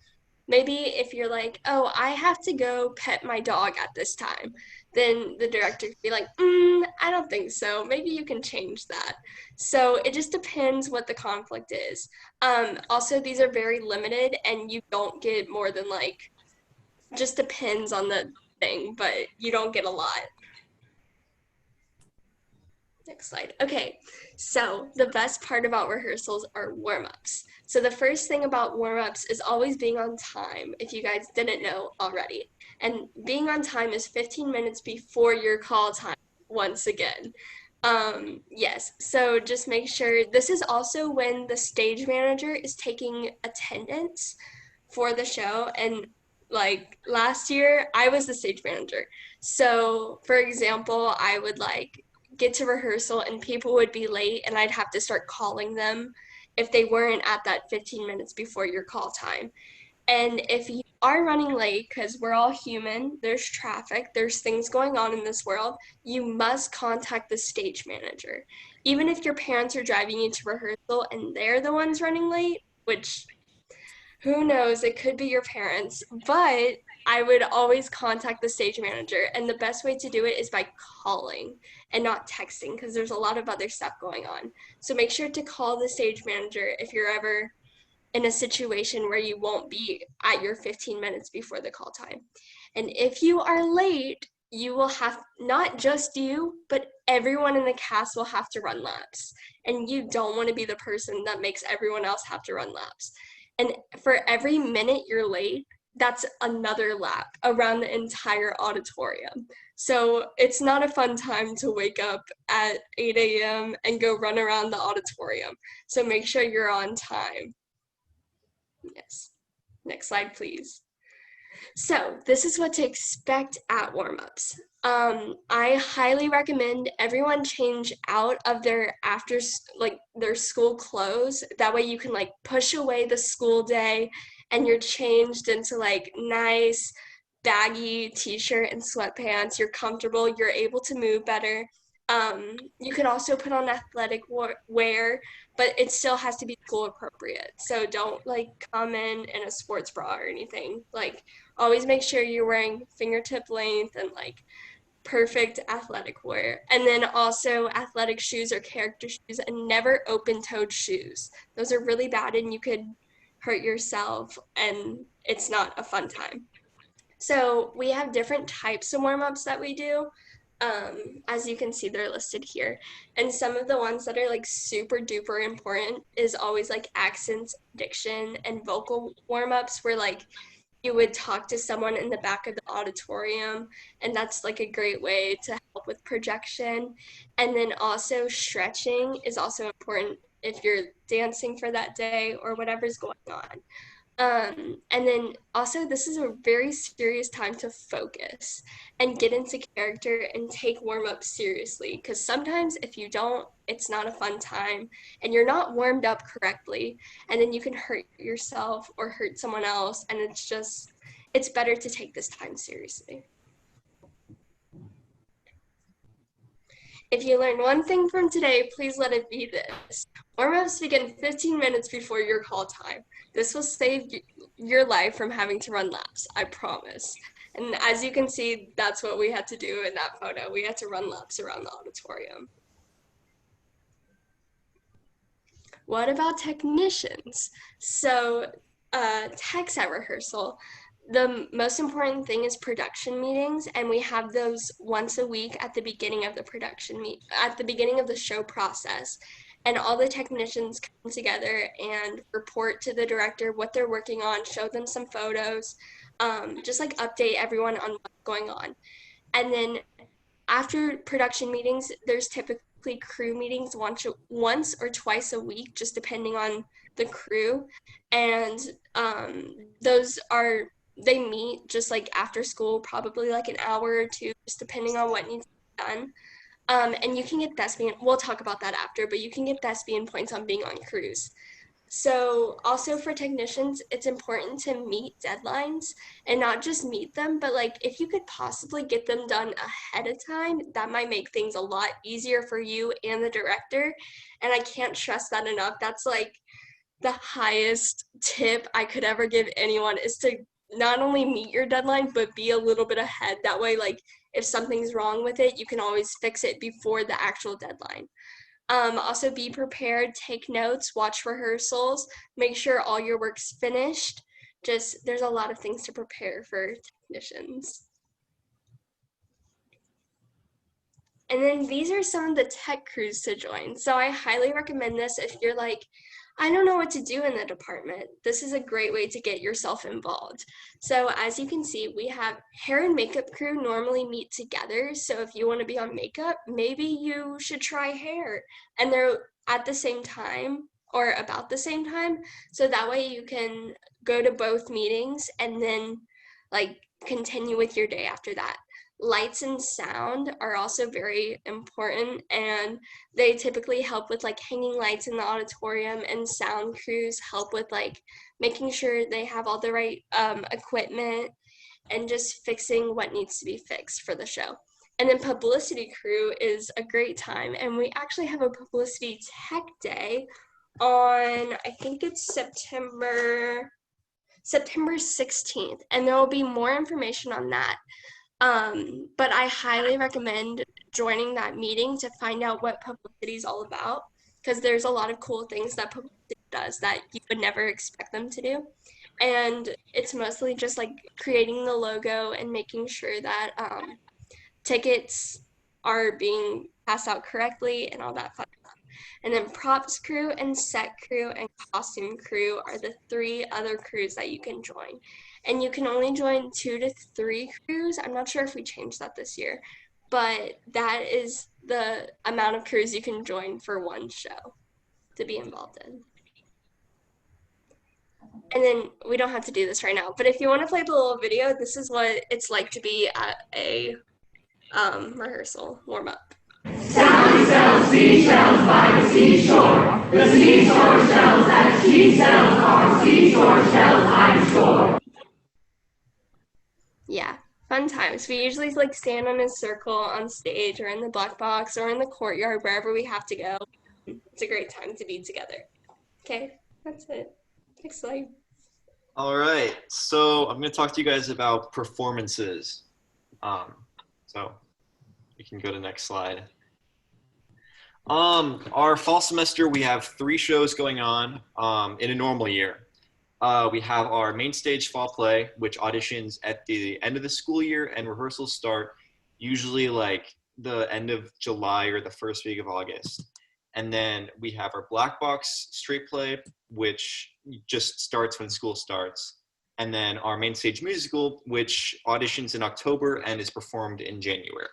B: Maybe if you're like, oh, I have to go pet my dog at this time, then the director could be like, I don't think so. Maybe you can change that. So it just depends what the conflict is. Also, these are very limited and you don't get more than like, just depends on the thing, but you don't get a lot. Next slide. Okay, so the best part about rehearsals are warm-ups. So the first thing about warm-ups is always being on time, if you guys didn't know already. And being on time is 15 minutes before your call time, once again. Yes, so just make sure, this is also when the stage manager is taking attendance for the show. And like last year, I was the stage manager. So for example, I would like get to rehearsal and people would be late and I'd have to start calling them if they weren't at that 15 minutes before your call time. And if you are running late, because we're all human, there's traffic, there's things going on in this world, you must contact the stage manager. Even if your parents are driving you to rehearsal and they're the ones running late, which who knows, it could be your parents, but I would always contact the stage manager. And the best way to do it is by calling and not texting because there's a lot of other stuff going on. So make sure to call the stage manager if you're ever in a situation where you won't be at your 15 minutes before the call time. And if you are late, you will have, not just you, but everyone in the cast will have to run laps. And you don't want to be the person that makes everyone else have to run laps. And for every minute you're late, that's another lap around the entire auditorium. So it's not a fun time to wake up at 8 a.m. and go run around the auditorium. So make sure you're on time. Yes. Next slide, please. So this is what to expect at warm-ups. I highly recommend everyone change out of their their school clothes. That way you can like push away the school day and you're changed into like nice baggy t-shirt and sweatpants. You're comfortable, you're able to move better. You can also put on athletic wear, but it still has to be school appropriate. So don't like come in a sports bra or anything. Like always make sure you're wearing fingertip length and like perfect athletic wear. And then also athletic shoes or character shoes, and never open-toed shoes. Those are really bad and you could hurt yourself and it's not a fun time. So we have different types of warm-ups that we do. As you can see, they're listed here. And some of the ones that are like super duper important is always like accents, diction, and vocal warm-ups where like you would talk to someone in the back of the auditorium, and that's like a great way to help with projection. And then also stretching is also important if you're dancing for that day or whatever's going on. And then also, this is a very serious time to focus and get into character and take warm up seriously. Because sometimes, if you don't, it's not a fun time and you're not warmed up correctly. And then you can hurt yourself or hurt someone else. And it's better to take this time seriously. If you learned one thing from today, please let it be this. Warm-ups begin 15 minutes before your call time. This will save your life from having to run laps, I promise. And as you can see, that's what we had to do in that photo. We had to run laps around the auditorium. What about technicians? So, techs at rehearsal. The most important thing is production meetings, and we have those once a week at the beginning of the at the beginning of the show process. And all the technicians come together and report to the director what they're working on, show them some photos, just like update everyone on what's going on. And then after production meetings, there's typically crew meetings once or twice a week, just depending on the crew. And they meet just like after school, probably like an hour or two, just depending on what needs to be done. And you can get thespian, we'll talk about that after, but you can get thespian points on being on crews. So also for technicians, it's important to meet deadlines and not just meet them, but like if you could possibly get them done ahead of time, that might make things a lot easier for you and the director. And I can't stress that enough. That's like the highest tip I could ever give anyone, is to not only meet your deadline, but be a little bit ahead. That way, like if something's wrong with it, you can always fix it before the actual deadline. Also be prepared, take notes, watch rehearsals, make sure all your work's finished. There's a lot of things to prepare for technicians. And then these are some of the tech crews to join. So I highly recommend this if you're like, I don't know what to do in the department. This is a great way to get yourself involved. So as you can see, we have hair and makeup crew normally meet together. So if you want to be on makeup, maybe you should try hair. And they're at the same time or about the same time. So that way you can go to both meetings and then like continue with your day after that. Lights and sound are also very important, and they typically help with like hanging lights in the auditorium, and sound crews help with like making sure they have all the right equipment and just fixing what needs to be fixed for the show. And then publicity crew is a great time, and we actually have a publicity tech day on, I think it's September 16th, and there will be more information on that. But I highly recommend joining that meeting to find out what publicity is all about, because there's a lot of cool things that publicity does that you would never expect them to do. And it's mostly just like creating the logo and making sure that tickets are being passed out correctly and all that fun stuff. And then props crew and set crew and costume crew are the 3 other crews that you can join. And you can only join 2 to 3 crews. I'm not sure if we changed that this year, but that is the amount of crews you can join for one show to be involved in. And then we don't have to do this right now, but if you want to play the little video, this is what it's like to be at a rehearsal warm-up.
P: Sally sells seashells by the seashore. The seashore shells that she sells are seashore shells, I'm sure.
B: Yeah, fun times. We usually like stand on a circle on stage or in the black box or in the courtyard, wherever we have to go. It's a great time to be together. Okay, that's it. Next slide.
J: All right, so I'm going to talk to you guys about performances. So we can go to the next slide. Our fall semester, we have 3 shows going on in a normal year. We have our main stage fall play, which auditions at the end of the school year, and rehearsals start usually like the end of July or the first week of August. And then we have our black box straight play, which just starts when school starts. And then our main stage musical, which auditions in October and is performed in January.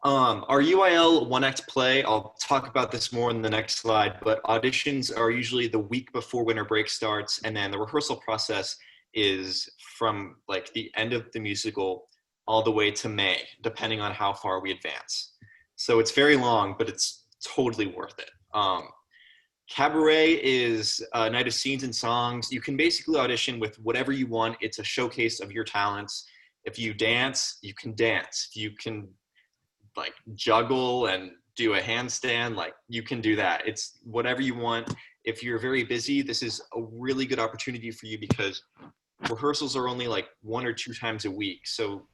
J: Our UIL 1Act play, I'll talk about this more in the next slide, but auditions are usually the week before winter break starts, and then the rehearsal process is from like the end of the musical all the way to May, depending on how far we advance. So it's very long, but it's totally worth it. Cabaret is a night of scenes and songs. You can basically audition with whatever you want. It's a showcase of your talents. If you dance, you can dance. If you can like juggle and do a handstand, like you can do that. It's whatever you want. If you're very busy, this is a really good opportunity for you because rehearsals are only like 1 or 2 times a week. So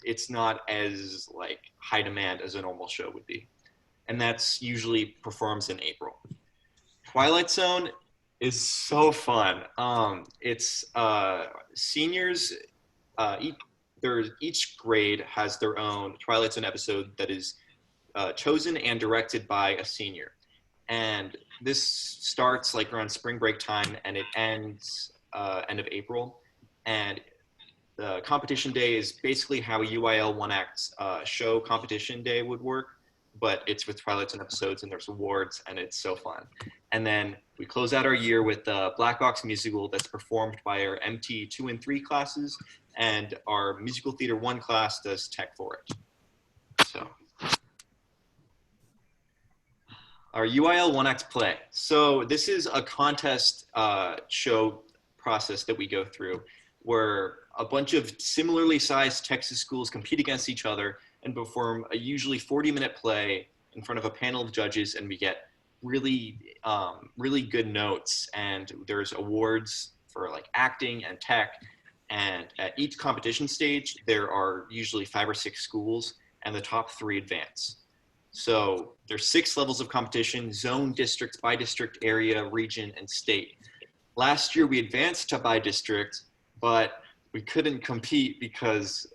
J: it's not as like high demand as a normal show would be. And that's usually performs in April. Twilight Zone is so fun. It's seniors, each grade has their own Twilight Zone episode that is chosen and directed by a senior. And this starts like around spring break time and it ends end of April. And the competition day is basically how a UIL 1Act show competition day would work, but it's with Twilight Zone episodes and there's awards and it's so fun. And then we close out our year with the Black Box musical that's performed by our MT 2 and 3 classes, and our musical theater 1 class does tech for it. So our UIL 1Act play. So this is a contest show process that we go through where a bunch of similarly sized Texas schools compete against each other and perform a usually 40-minute play in front of a panel of judges, and we get really, really good notes. And there's awards for like acting and tech. And at each competition stage, there are usually 5 or 6 schools, and the top 3 advance. So there's 6 levels of competition: zone, district, by district, area, region, and state. Last year we advanced to by district, but we couldn't compete because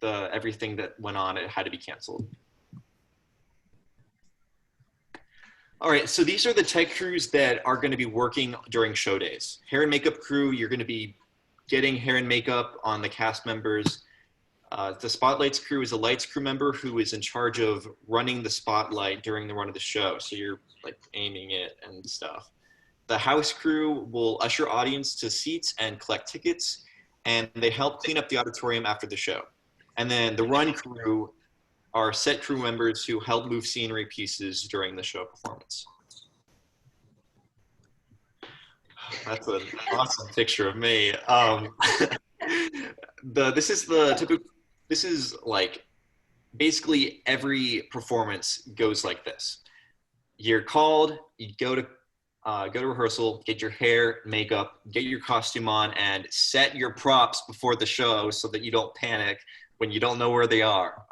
J: everything that went on, it had to be canceled. All right, so these are the tech crews that are going to be working during show days. Hair and makeup crew, you're going to be getting hair and makeup on the cast members. The spotlights crew is a lights crew member who is in charge of running the spotlight during the run of the show. So you're like aiming it and stuff. The house crew will usher audience to seats and collect tickets, and they help clean up the auditorium after the show. And then the run crew are set crew members who help move scenery pieces during the show performance. That's an awesome picture of me. This is like basically every performance goes like this. You're called, you go to rehearsal, get your hair, makeup, get your costume on, and set your props before the show so that you don't panic when you don't know where they are.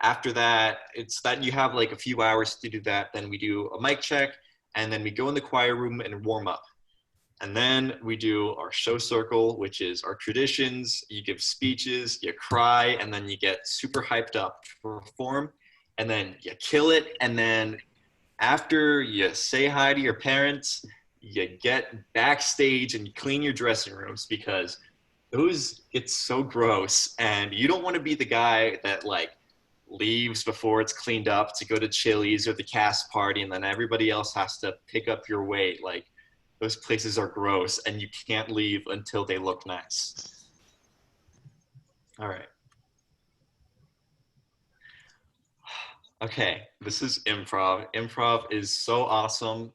J: After that, it's that you have like a few hours to do that. Then we do a mic check, and then we go in the choir room and warm up. And then we do our show circle, which is our traditions. You give speeches, you cry, and then you get super hyped up to perform, and then you kill it. And then after you say hi to your parents, you get backstage and you clean your dressing rooms because those get so gross. And you don't want to be the guy that like leaves before it's cleaned up to go to Chili's or the cast party, and then everybody else has to pick up your weight. Like, those places are gross and you can't leave until they look nice. All right. Okay, this is improv. Improv is so awesome.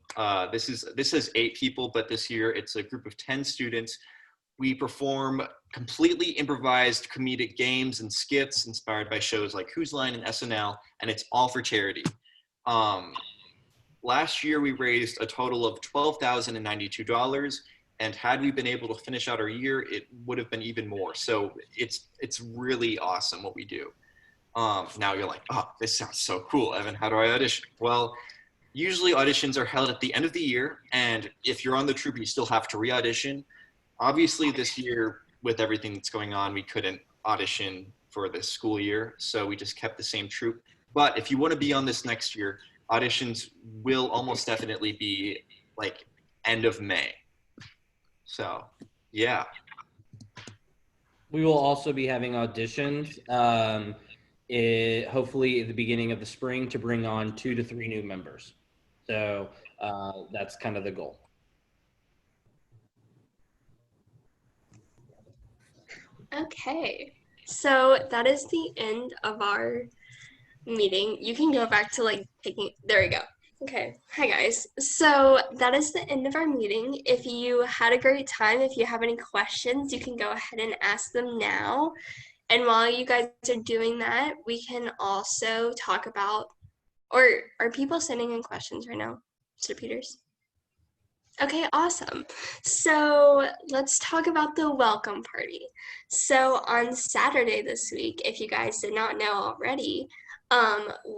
J: This is 8 people, but this year it's a group of 10 students. We perform completely improvised comedic games and skits inspired by shows like Whose Line and SNL, and it's all for charity. Last year we raised a total of $12,092, and had we been able to finish out our year, it would have been even more. So it's really awesome what we do. Now you're like, oh, this sounds so cool, Evan. How do I audition? Well, usually auditions are held at the end of the year, and if you're on the troupe, you still have to re-audition. Obviously, this year, with everything that's going on, we couldn't audition for this school year, so we just kept the same troupe. But if you want to be on this next year, auditions will almost definitely be like end of May. So, yeah.
A: We will also be having auditions. hopefully at the beginning of the spring to bring on 2 to 3 new members. So that's kind of the goal.
B: Okay, so that is the end of our meeting. You can go back to like taking, there we go. Okay, hi guys. So that is the end of our meeting. If you had a great time, if you have any questions, you can go ahead and ask them now. And while you guys are doing that, we can also talk about, or are people sending in questions right now, Mr. Peters? Okay, awesome. So let's talk about the welcome party. So on Saturday this week, if you guys did not know already,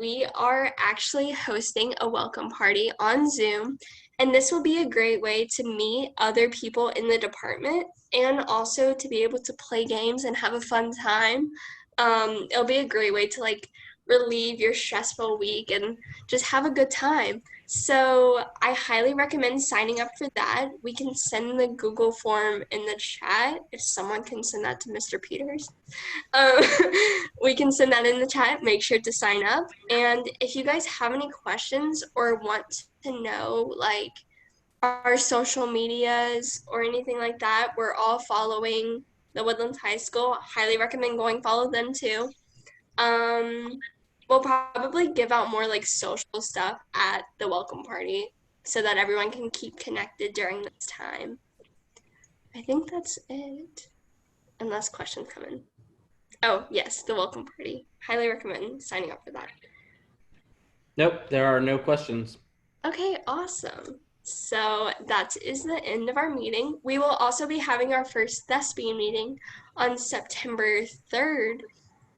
B: we are actually hosting a welcome party on Zoom, and this will be a great way to meet other people in the department and also to be able to play games and have a fun time. It'll be a great way to like relieve your stressful week and just have a good time. So I highly recommend signing up for that. We can send the Google form in the chat if someone can send that to Mr. Peters. Um, we can send that in the chat. Make sure to sign up. And if you guys have any questions or want to know like our social medias or anything like that, we're all following the Woodlands High School. Highly recommend going follow them too. We'll probably give out more like social stuff at the welcome party so that everyone can keep connected during this time. I think that's it. Unless questions come in. Oh, yes, the welcome party. Highly recommend signing up for that.
A: Nope, there are no questions.
B: Okay, awesome. So that is the end of our meeting. We will also be having our first thespian meeting on September 3rd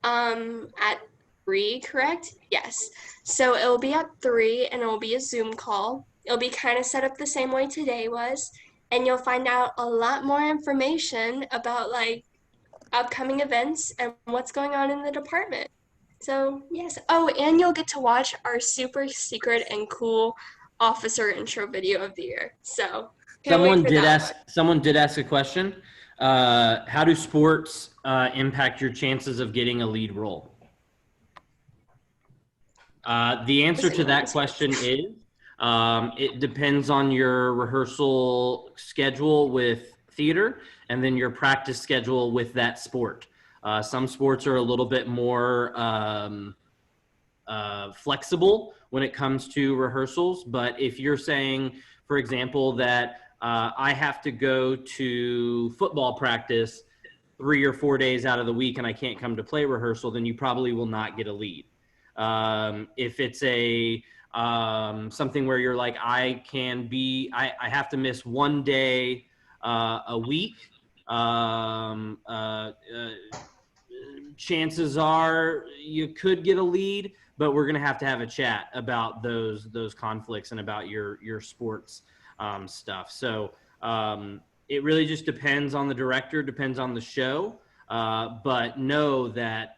B: at 3, correct? Yes. So it'll be at 3 and it'll be a Zoom call. It'll be kind of set up the same way today was, and you'll find out a lot more information about like upcoming events and what's going on in the department. So yes. Oh, and you'll get to watch our super secret and cool officer intro video of the year. So can't wait for that one.
A: Someone did ask a question. How do sports impact your chances of getting a lead role? The answer to that question is it depends on your rehearsal schedule with theater and then your practice schedule with that sport. Some sports are a little bit more flexible when it comes to rehearsals, but if you're saying, for example, that I have to go to football practice 3 or 4 days out of the week and I can't come to play rehearsal, then you probably will not get a lead. If it's a something where you're like, I have to miss 1 day a week, chances are you could get a lead, but we're going to have a chat about those conflicts and about your sports stuff. So it really just depends on the director, depends on the show, but know that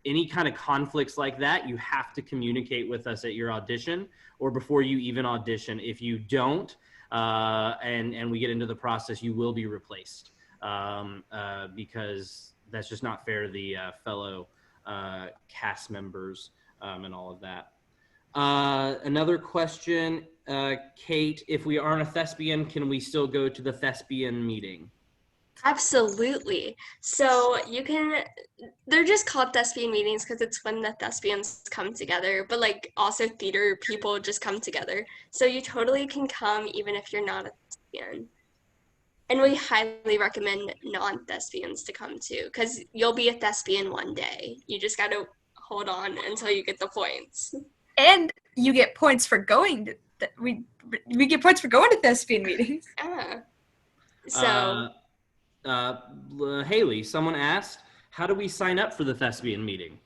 A: any kind of conflicts like that, you have to communicate with us at your audition or before you even audition. If you don't, and we get into the process, you will be replaced because that's just not fair to the fellow cast members and all of that. Another question, Kate, if we aren't a thespian, can we still go to the thespian meeting?
B: Absolutely. So they're just called thespian meetings because it's when the thespians come together, but like also theater people just come together. So you totally can come even if you're not a thespian. And we highly recommend non-thespians to come too, because you'll be a thespian one day. You just got to hold on until you get the points.
G: And you get points for going to we get points for going to thespian meetings.
B: Yeah. So
A: Haley, someone asked, how do we sign up for the thespian meeting?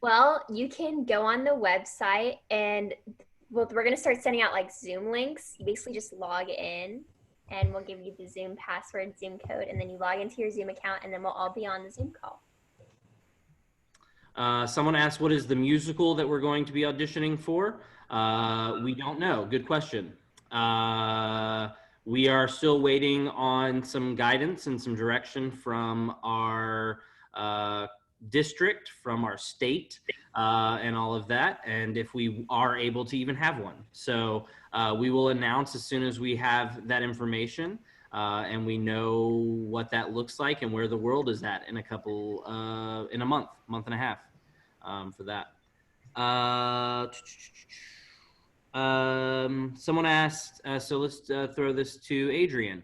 E: Well, you can go on the website and we're going to start sending out like Zoom links. You basically just log in and we'll give you the Zoom password, Zoom code, and then you log into your Zoom account and then we'll all be on the Zoom call.
A: Someone asked, what is the musical that we're going to be auditioning for? We don't know. Good question. We are still waiting on some guidance and some direction from our district, from our state, and all of that, and if we are able to even have one. So we will announce as soon as we have that information, and we know what that looks like and where the world is at in in a month and a half, for that. Someone asked, so let's throw this to Adrian.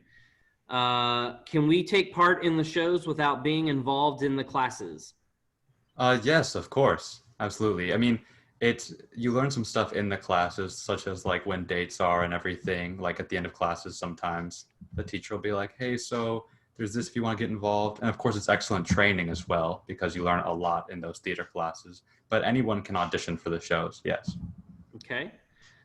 A: Can we take part in the shows without being involved in the classes?
K: Yes, of course. Absolutely. I mean, you learn some stuff in the classes, such as like when dates are and everything. Like at the end of classes, sometimes the teacher will be like, hey, so there's this if you want to get involved. And of course, it's excellent training as well, because you learn a lot in those theater classes. But anyone can audition for the shows, yes.
A: Okay.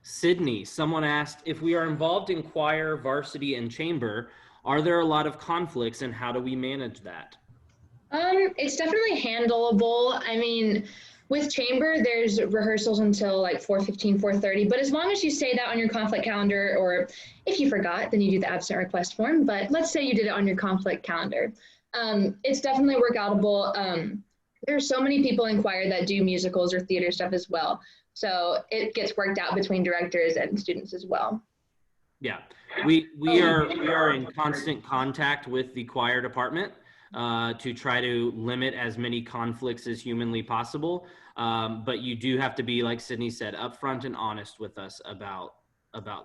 A: Sydney, someone asked, if we are involved in choir, varsity, and chamber, are there a lot of conflicts, and how do we manage that?
I: It's definitely handleable. I mean, with chamber, there's rehearsals until like 4:15, 4:30, but as long as you say that on your conflict calendar, or if you forgot, then you do the absent request form, but let's say you did it on your conflict calendar. It's definitely workoutable. There's so many people in choir that do musicals or theater stuff as well. So it gets worked out between directors and students as well.
A: Yeah, we are in constant contact with the choir department to try to limit as many conflicts as humanly possible. But you do have to be, like Sydney said, upfront and honest with us about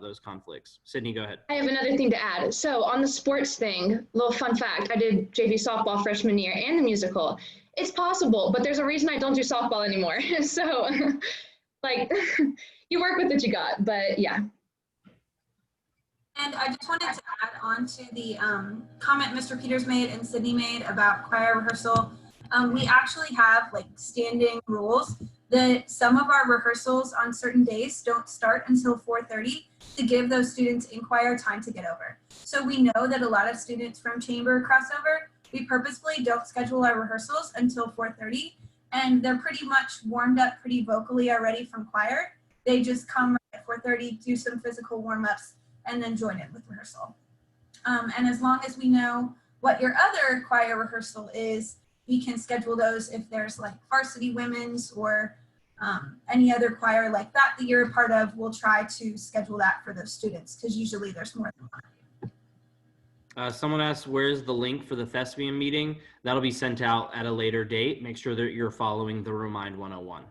A: those conflicts. Sydney, go ahead.
I: I have another thing to add. So on the sports thing, little fun fact, I did JV softball freshman year and the musical. It's possible, but there's a reason I don't do softball anymore. So like you work with what you got, but yeah.
L: And I just wanted to add on to the comment Mr. Peters made and Sydney made about choir rehearsal. We actually have like standing rules that some of our rehearsals on certain days don't start until 4:30 to give those students in choir time to get over. So we know that a lot of students from chamber cross over. We purposefully don't schedule our rehearsals until 4:30, and they're pretty much warmed up pretty vocally already from choir. They just come at 4:30, do some physical warm-ups, and then join in with rehearsal. And as long as we know what your other choir rehearsal is, we can schedule those if there's like varsity women's or any other choir like that you're a part of. We'll try to schedule that for those students because usually there's more than one.
A: Someone asked, where's the link for the thespian meeting? That'll be sent out at a later date. Make sure that you're following the Remind 101.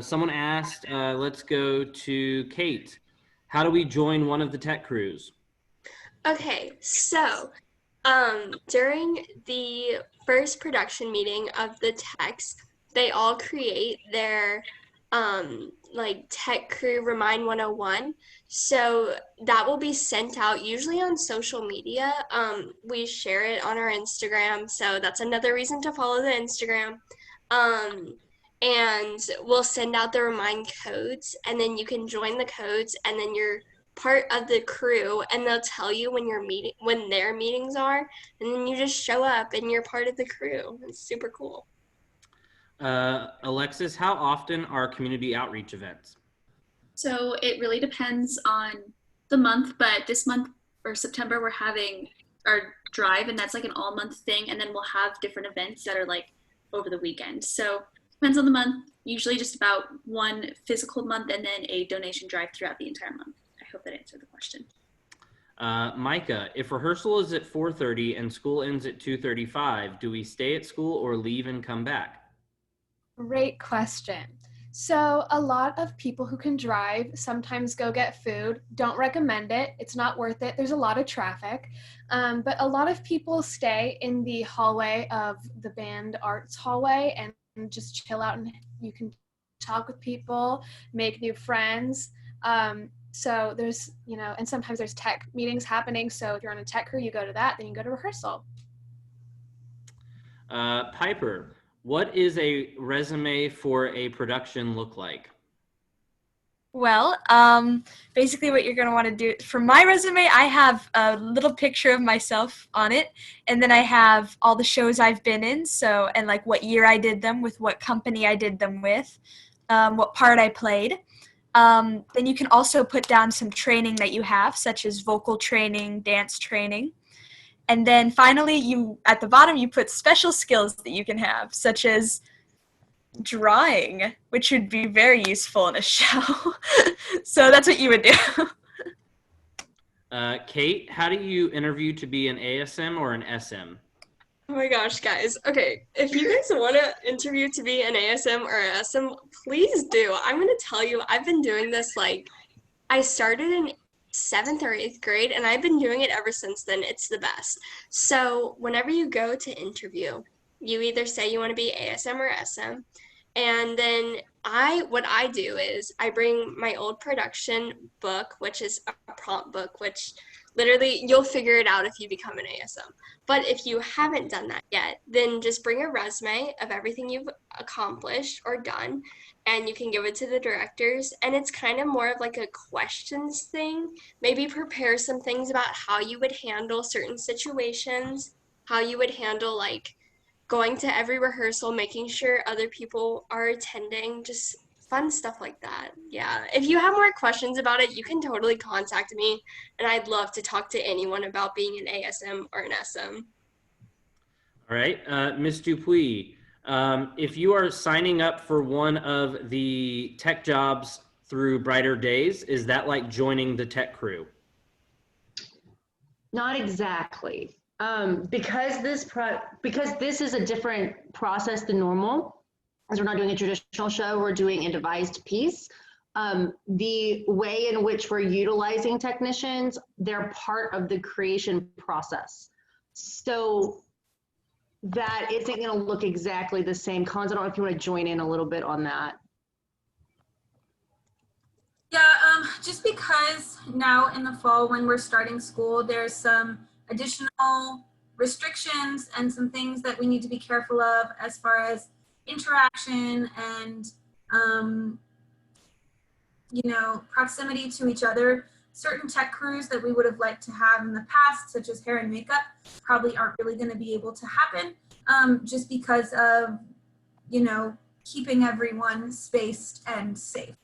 A: Someone asked, let's go to Kate. How do we join one of the tech crews?
B: Okay, so during the first production meeting of the techs, they all create their like tech crew Remind 101. So that will be sent out usually on social media. We share it on our Instagram, so that's another reason to follow the Instagram. And we'll send out the remind codes, and then you can join the codes, and then you're part of the crew, and they'll tell you when their meetings are, and then you just show up and you're part of the crew. It's super cool.
A: Alexis, how often are community outreach events?
D: So it really depends on the month, but this month or September we're having our drive, and that's like an all month thing, and then we'll have different events that are like over the weekend. So depends on the month, usually just about one physical month and then a donation drive throughout the entire month. I hope that answered the question.
A: Micah, if rehearsal is at 4:30 and school ends at 2:35, do we stay at school or leave and come back?
H: Great question. So a lot of people who can drive sometimes go get food. Don't recommend it. It's not worth it. There's a lot of traffic. But a lot of people stay in the hallway of the band arts hallway and just chill out, and you can talk with people, make new friends. So there's, and sometimes there's tech meetings happening. So if you're on a tech crew, you go to that, then you go to rehearsal.
A: Piper, what is a resume for a production look like?
G: Well, basically what you're going to want to do, for my resume, I have a little picture of myself on it, and then I have all the shows I've been in, and like what year I did them, with what company I did them with, what part I played. Then you can also put down some training that you have, such as vocal training, dance training. And then finally, you at the bottom, you put special skills that you can have, such as drawing, which would be very useful in a show. So that's what you would do.
A: Kate, how do you interview to be an ASM or an SM?
B: Oh my gosh, guys. Okay, if you guys want to interview to be an ASM or an SM, please do. I'm going to tell you, I've been doing this I started in 7th or 8th grade, and I've been doing it ever since then. It's the best. So whenever you go to interview, you either say you want to be ASM or SM, and then what I do is I bring my old production book, which is a prompt book, which literally you'll figure it out if you become an ASM. But if you haven't done that yet, then just bring a resume of everything you've accomplished or done, and you can give it to the directors. And it's kind of more of like a questions thing. Maybe prepare some things about how you would handle certain situations, how you would handle going to every rehearsal, making sure other people are attending, just fun stuff like that. Yeah. If you have more questions about it, you can totally contact me, and I'd love to talk to anyone about being an ASM or an SM.
A: All right, Ms. Dupuis, if you are signing up for one of the tech jobs through Brighter Days, is that like joining the tech crew?
M: Not exactly. Because this is a different process than normal, as we're not doing a traditional show, we're doing a devised piece. The way in which we're utilizing technicians, they're part of the creation process. So that isn't going to look exactly the same. Cons, I don't know if you want to join in a little bit on that.
L: Yeah, just because now in the fall when we're starting school, there's some additional restrictions and some things that we need to be careful of as far as interaction and, proximity to each other. Certain tech crews that we would have liked to have in the past, such as hair and makeup, probably aren't really going to be able to happen just because of, keeping everyone spaced and safe.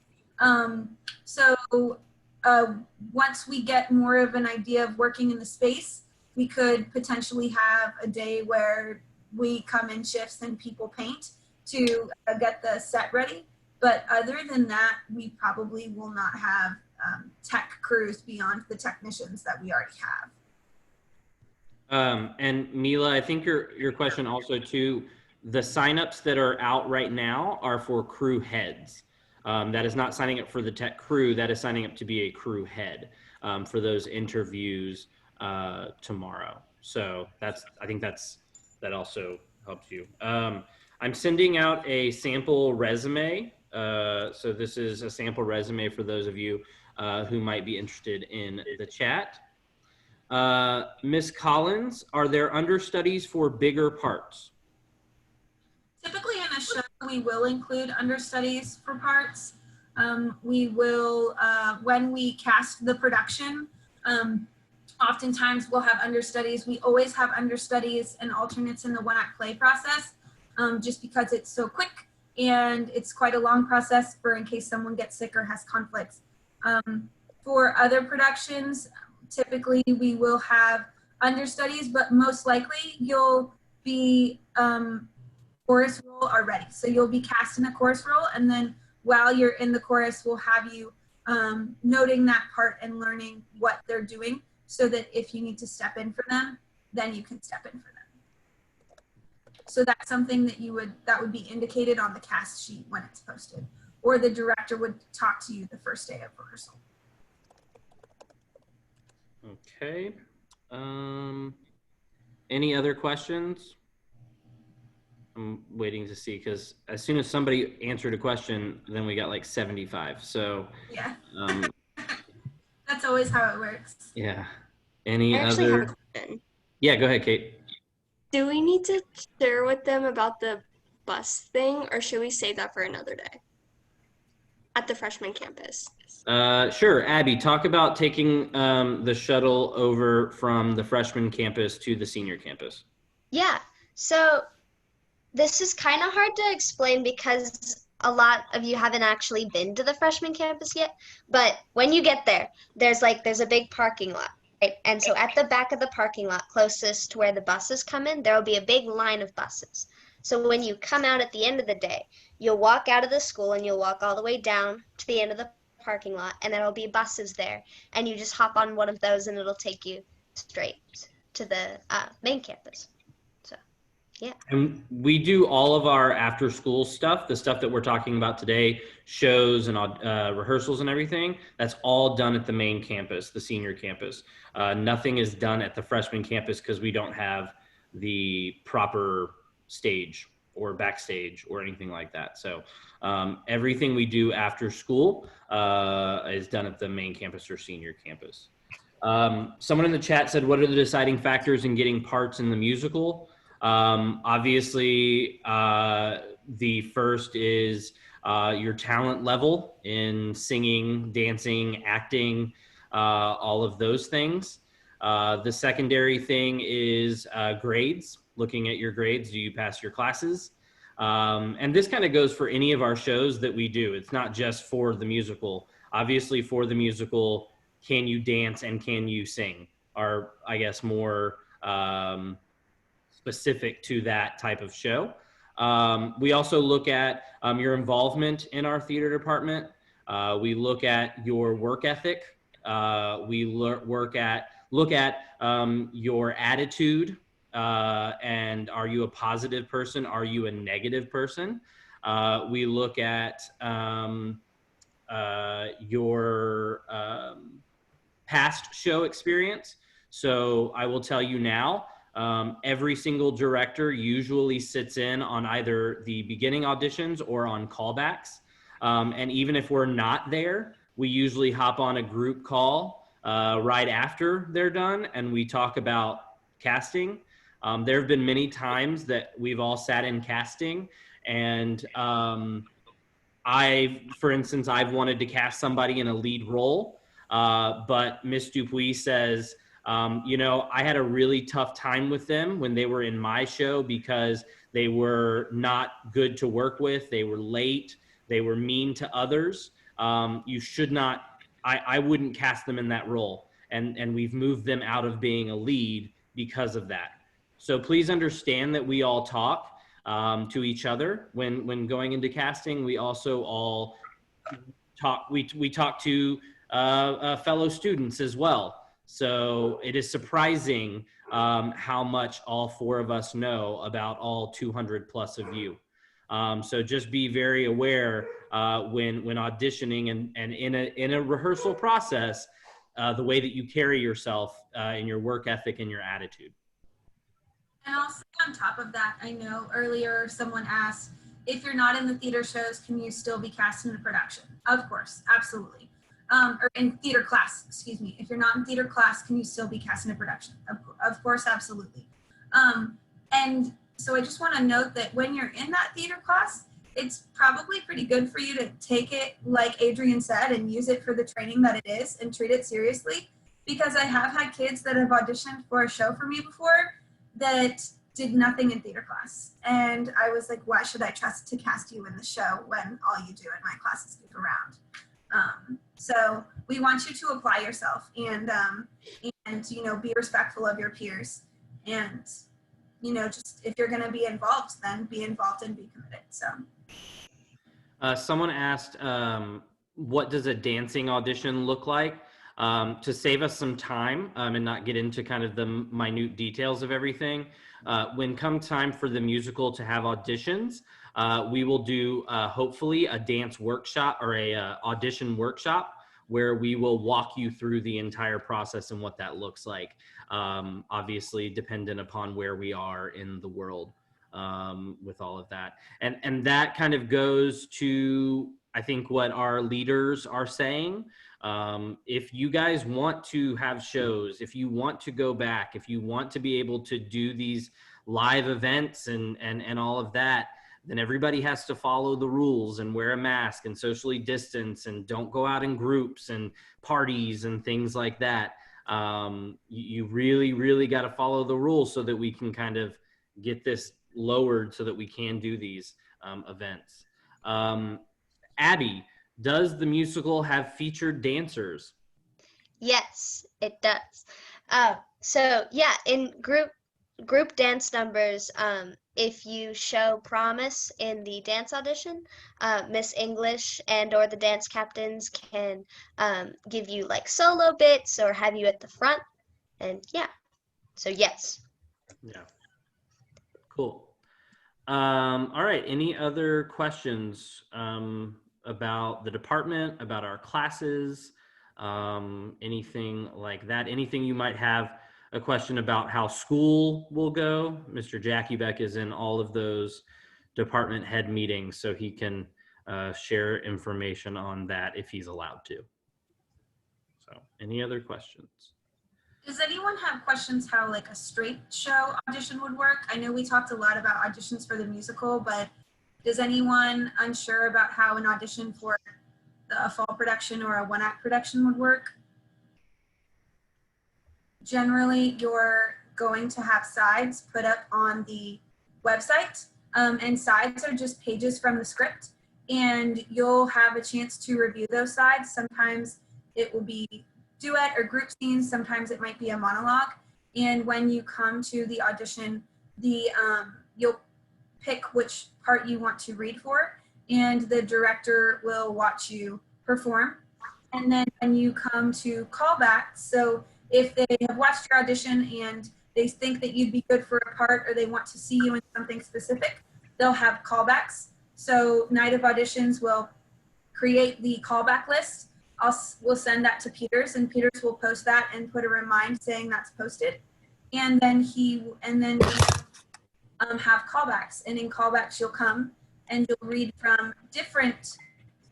L: Once we get more of an idea of working in the space, we could potentially have a day where we come in shifts and people paint to get the set ready. But other than that, we probably will not have tech crews beyond the technicians that we already have.
A: And Mila, I think your question also too, the signups that are out right now are for crew heads. That is not signing up for the tech crew. That is signing up to be a crew head for those interviews tomorrow. So I think that also helps you. I'm sending out a sample resume. So this is a sample resume for those of you who might be interested in the chat. Ms. Collins, are there understudies for bigger parts?
L: Typically in a show, we will include understudies for parts. We will, when we cast the production, oftentimes we'll have understudies. We always have understudies and alternates in the one-act play process, just because it's so quick and it's quite a long process for in case someone gets sick or has conflicts. For other productions, typically we will have understudies, but most likely you'll be chorus role already. So you'll be cast in a chorus role, and then while you're in the chorus, we'll have you noting that part and learning what they're doing so that if you need to step in for them, then you can step in for them. So that's something that would be indicated on the cast sheet when it's posted, or the director would talk to you the first day of rehearsal.
A: Okay. Any other questions? I'm waiting to see, because as soon as somebody answered a question, then we got like 75. So
L: yeah, that's always how it works.
A: Yeah. Any
B: I actually
A: other?
B: have a question.
A: Yeah, go ahead, Kate.
B: Do we need to share with them about the bus thing, or should we save that for another day at the freshman campus?
A: Sure. Abby, talk about taking the shuttle over from the freshman campus to the senior campus.
F: Yeah, so this is kind of hard to explain because a lot of you haven't actually been to the freshman campus yet, but when you get there, there's a big parking lot. Right. And so at the back of the parking lot, closest to where the buses come in, there will be a big line of buses. So when you come out at the end of the day, you'll walk out of the school and you'll walk all the way down to the end of the parking lot, and there will be buses there. And you just hop on one of those and it'll take you straight to the main campus. So, yeah.
A: And we do all of our after school stuff, the stuff that we're talking about today, shows and rehearsals and everything. That's all done at the main campus, the senior campus. Nothing is done at the freshman campus because we don't have the proper stage or backstage or anything like that. So everything we do after school is done at the main campus or senior campus. Someone in the chat said, what are the deciding factors in getting parts in the musical? Obviously, the first is your talent level in singing, dancing, acting, all of those things. The secondary thing is grades, looking at your grades. Do you pass your classes? And this kind of goes for any of our shows that we do. It's not just for the musical. Obviously, for the musical, can you dance and can you sing are, I guess, more specific to that type of show. We also look at your involvement in our theater department. We look at your work ethic. We look at your attitude. And are you a positive person? Are you a negative person? We look at your past show experience. So I will tell you now, every single director usually sits in on either the beginning auditions or on callbacks. And even if we're not there, we usually hop on a group call right after they're done and we talk about casting. There have been many times that we've all sat in casting and for instance, I've wanted to cast somebody in a lead role, but Miss Dupuis says, I had a really tough time with them when they were in my show because they were not good to work with. They were late. They were mean to others. You should not, I wouldn't cast them in that role. And we've moved them out of being a lead because of that. So please understand that we all talk to each other when going into casting. We also all talk, we talk to fellow students as well. So it is surprising how much all four of us know about all 200 plus of you. So just be very aware when auditioning and in a rehearsal process, the way that you carry yourself in your work ethic and your attitude.
L: And also on top of that, I know earlier someone asked, if you're not in the theater shows, can you still be cast in the production? Of course, absolutely. Or in theater class, excuse me. If you're not in theater class, can you still be cast in a production? Of course, absolutely. And so I just want to note that when you're in that theater class, it's probably pretty good for you to take it, like Adrian said, and use it for the training that it is and treat it seriously. Because I have had kids that have auditioned for a show for me before that did nothing in theater class. And I was like, why should I trust to cast you in the show when all you do in my class is goof around? So we want you to apply yourself and be respectful of your peers. And, just if you're going to be involved, then be involved and be committed. So.
A: Someone asked, what does a dancing audition look like? To save us some time and not get into kind of the minute details of everything, when come time for the musical to have auditions, we will do hopefully a dance workshop or a audition workshop where we will walk you through the entire process and what that looks like, obviously dependent upon where we are in the world with all of that. And that kind of goes to, I think, what our leaders are saying. If you guys want to have shows, if you want to go back, if you want to be able to do these live events and all of that, then everybody has to follow the rules and wear a mask and socially distance and don't go out in groups and parties and things like that. You really, really got to follow the rules so that we can kind of get this lowered so that we can do these events. Abby, does the musical have featured dancers?
F: Yes, it does. So yeah, in group dance numbers, if you show promise in the dance audition, Miss English and or the dance captains can give you like solo bits or have you at the front. And yeah, so yes.
A: Yeah. Cool. All right. Any other questions about the department, about our classes, anything like that? Anything you might have a question about how school will go? Mr. Jackie Beck is in all of those department head meetings, so he can share information on that if he's allowed to. So, any other questions?
L: Does anyone have questions how like a straight show audition would work? I know we talked a lot about auditions for the musical, but does anyone unsure about how an audition for a fall production or a one-act production would work? Generally, you're going to have sides put up on the website, and sides are just pages from the script, and you'll have a chance to review those sides. Sometimes it will be duet or group scenes, sometimes it might be a monologue, and when you come to the audition, you'll pick which part you want to read for, and the director will watch you perform. And then when you come to callbacks, so if they have watched your audition and they think that you'd be good for a part or they want to see you in something specific, they'll have callbacks. So Night of Auditions will create the callback list. We'll send that to Peters, and Peters will post that and put a remind saying that's posted. And then we have callbacks, and in callbacks you'll come and you'll read from different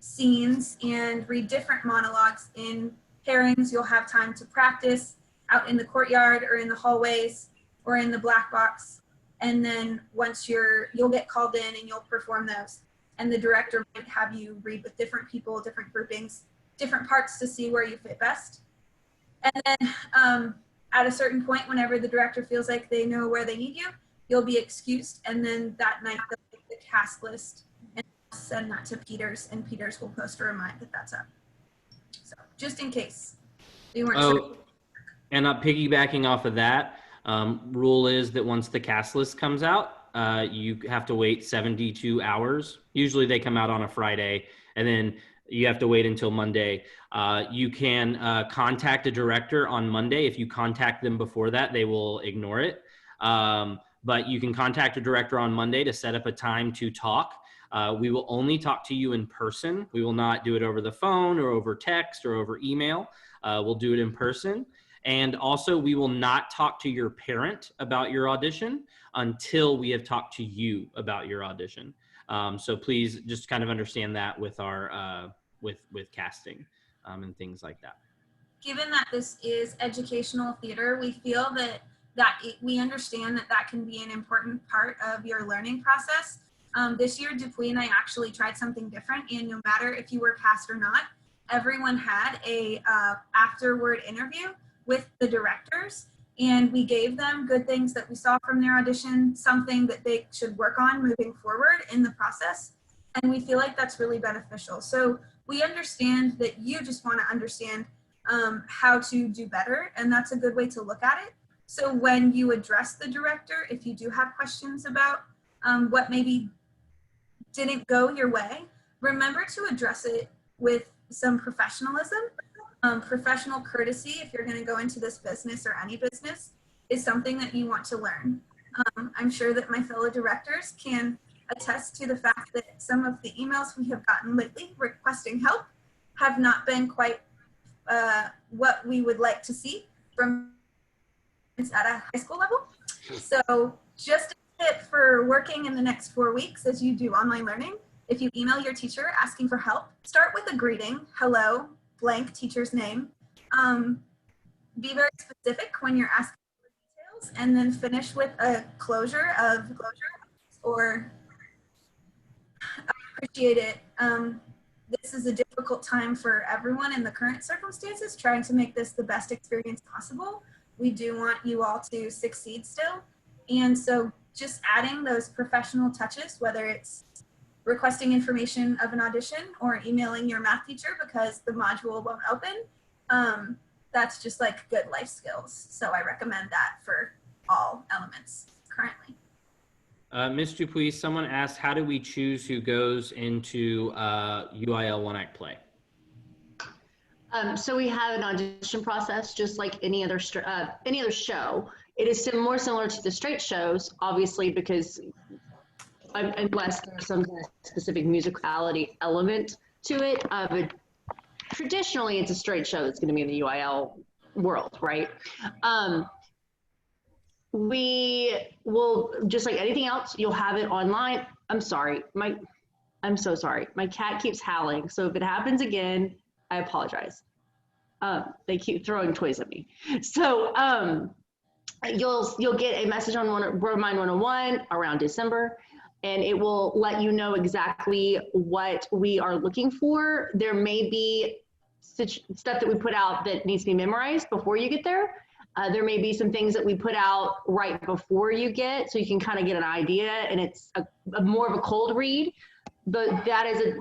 L: scenes and read different monologues. In pairings, you'll have time to practice out in the courtyard or in the hallways or in the black box. And then once you'll get called in and you'll perform those. And the director might have you read with different people, different groupings, different parts to see where you fit best. And then at a certain point, whenever the director feels like they know where they need you, you'll be excused. And then that night, they'll make the cast list and send that to Peters, and Peters will post a remind that that's up. So just in case you weren't sure.
A: And piggybacking off of that, rule is that once the cast list comes out, you have to wait 72 hours. Usually they come out on a Friday, and then you have to wait until Monday. You can contact a director on Monday. If you contact them before that, they will ignore it. But you can contact a director on Monday to set up a time to talk. We will only talk to you in person. We will not do it over the phone or over text or over email. We'll do it in person. And also, we will not talk to your parent about your audition until we have talked to you about your audition. So please just kind of understand that with our with casting and things like that.
L: Given that this is educational theater, we feel that we understand that can be an important part of your learning process. This year, Dupuis and I actually tried something different, and no matter if you were cast or not, everyone had a afterward interview with the directors, and we gave them good things that we saw from their audition, something that they should work on moving forward in the process, and we feel like that's really beneficial. So we understand that you just want to understand how to do better, and that's a good way to look at it. So when you address the director, if you do have questions about what maybe didn't go your way, remember to address it with some professionalism. Professional courtesy, if you're going to go into this business or any business, is something that you want to learn. I'm sure that my fellow directors can attest to the fact that some of the emails we have gotten lately requesting help have not been quite what we would like to see from at a high school level. So just a tip for working in the next 4 weeks as you do online learning, if you email your teacher asking for help, start with a greeting, hello, blank teacher's name. Be very specific when you're asking for details, and then finish with a closure or I appreciate it. This is a difficult time for everyone in the current circumstances, trying to make this the best experience possible. We do want you all to succeed still. And so just adding those professional touches, whether it's requesting information of an audition or emailing your math teacher because the module won't open, that's just like good life skills. So I recommend that for all elements currently.
A: Ms. Dupuis, someone asked, how do we choose who goes into UIL One Act Play?
M: So we have an audition process, just like any other show. It is more similar to the straight shows, obviously, because unless there's some kind of specific musicality element to it, but traditionally it's a straight show that's going to be in the UIL world, right? We will, just like anything else, you'll have it online. I'm sorry, I'm so sorry. My cat keeps howling, so if it happens again, I apologize. They keep throwing toys at me. So you'll get a message on Bromine 101 around December, and it will let you know exactly what we are looking for. There may be stuff that we put out that needs to be memorized before you get there. There may be some things that we put out right before you get, so you can kind of get an idea, and it's a more of a cold read. But that is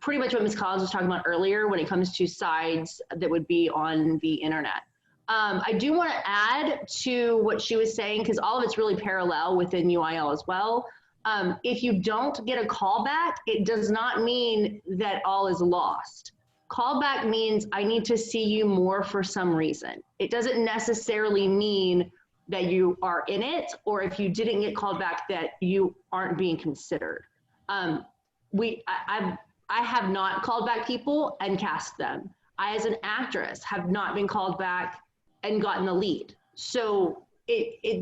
M: pretty much what Ms. Collins was talking about earlier when it comes to sides that would be on the internet. I do want to add to what she was saying, because all of it's really parallel within UIL as well. If you don't get a callback, it does not mean that all is lost. Callback means I need to see you more for some reason. It doesn't necessarily mean that you are in it, or if you didn't get called back that you aren't being considered. I have not called back people and cast them. I, as an actress, have not been called back and gotten the lead. So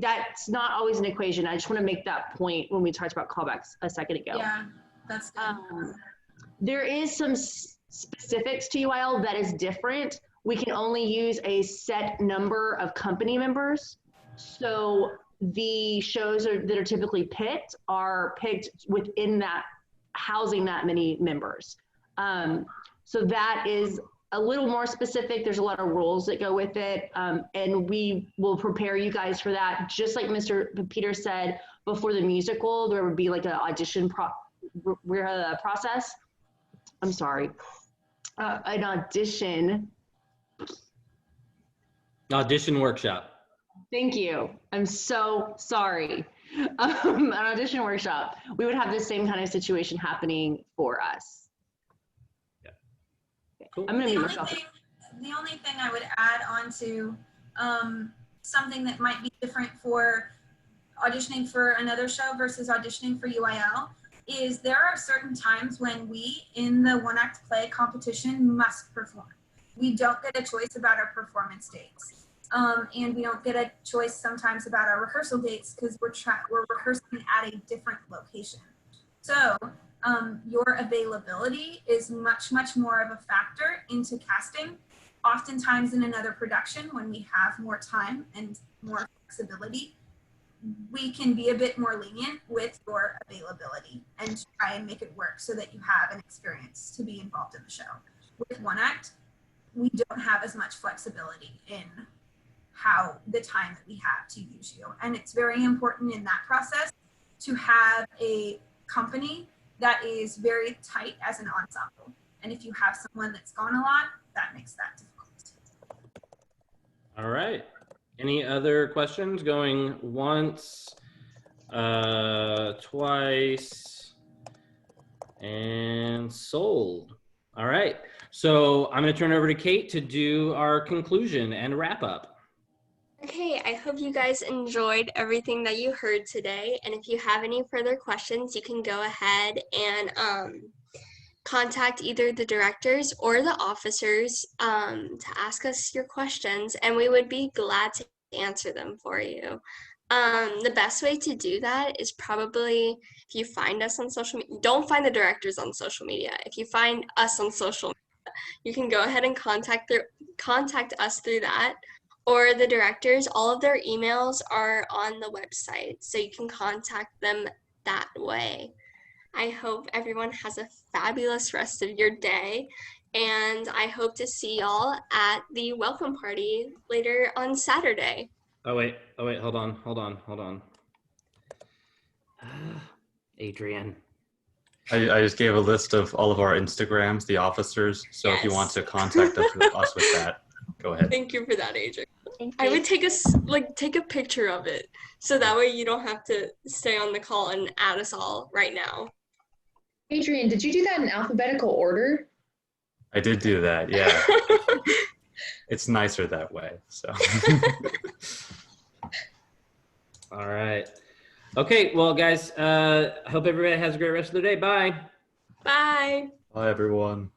M: that's not always an equation. I just want to make that point when we talked about callbacks a second ago.
L: Yeah, that's good.
M: There is some specifics to UIL that is different. We can only use a set number of company members. So the shows that are typically picked are picked within that, housing that many members. So that is a little more specific. There's a lot of rules that go with it. And we will prepare you guys for that. Just like Mr. Peters said, before the musical, there would be like an audition process. I'm sorry. An
A: audition workshop.
M: Thank you. I'm so sorry. An audition workshop. We would have the same kind of situation happening for us.
A: Yeah. Cool.
M: I'm gonna mute myself.
L: The only thing I would add on to something that might be different for auditioning for another show versus auditioning for UIL is there are certain times when we, in the One Act Play competition, must perform. We don't get a choice about our performance dates. And we don't get a choice sometimes about our rehearsal dates because we're rehearsing at a different location. So your availability is much, much more of a factor into casting. Oftentimes in another production, when we have more time and more flexibility, we can be a bit more lenient with your availability and try and make it work so that you have an experience to be involved in the show. With One Act, we don't have as much flexibility in how the time that we have to use you. And it's very important in that process to have a company that is very tight as an ensemble. And if you have someone that's gone a lot, that makes that difficult.
A: All right. Any other questions? Going once, twice, and sold. All right. So I'm going to turn it over to Kate to do our conclusion and wrap up.
B: Okay, I hope you guys enjoyed everything that you heard today. And if you have any further questions, you can go ahead and contact either the directors or the officers to ask us your questions, and we would be glad to answer them for you. The best way to do that is probably if you find us on social media. Don't find the directors on social media. If you find us on social media, you can go ahead and contact us through that. Or the directors, all of their emails are on the website, so you can contact them that way. I hope everyone has a fabulous rest of your day, and I hope to see y'all at the welcome party later on Saturday.
A: Oh wait, hold on. Adrian.
K: I just gave a list of all of our Instagrams, the officers, so if you want to contact us with that. Go ahead.
B: Thank you for that, Adrian.
E: Thank
B: I
E: you.
B: would take a picture of it, so that way you don't have to stay on the call and add us all right now.
I: Adrian, did you do that in alphabetical order?
K: I did do that, yeah. It's nicer that way, so.
A: All right. Okay, well, guys, I hope everybody has a great rest of the day. Bye.
B: Bye.
K: Bye, everyone.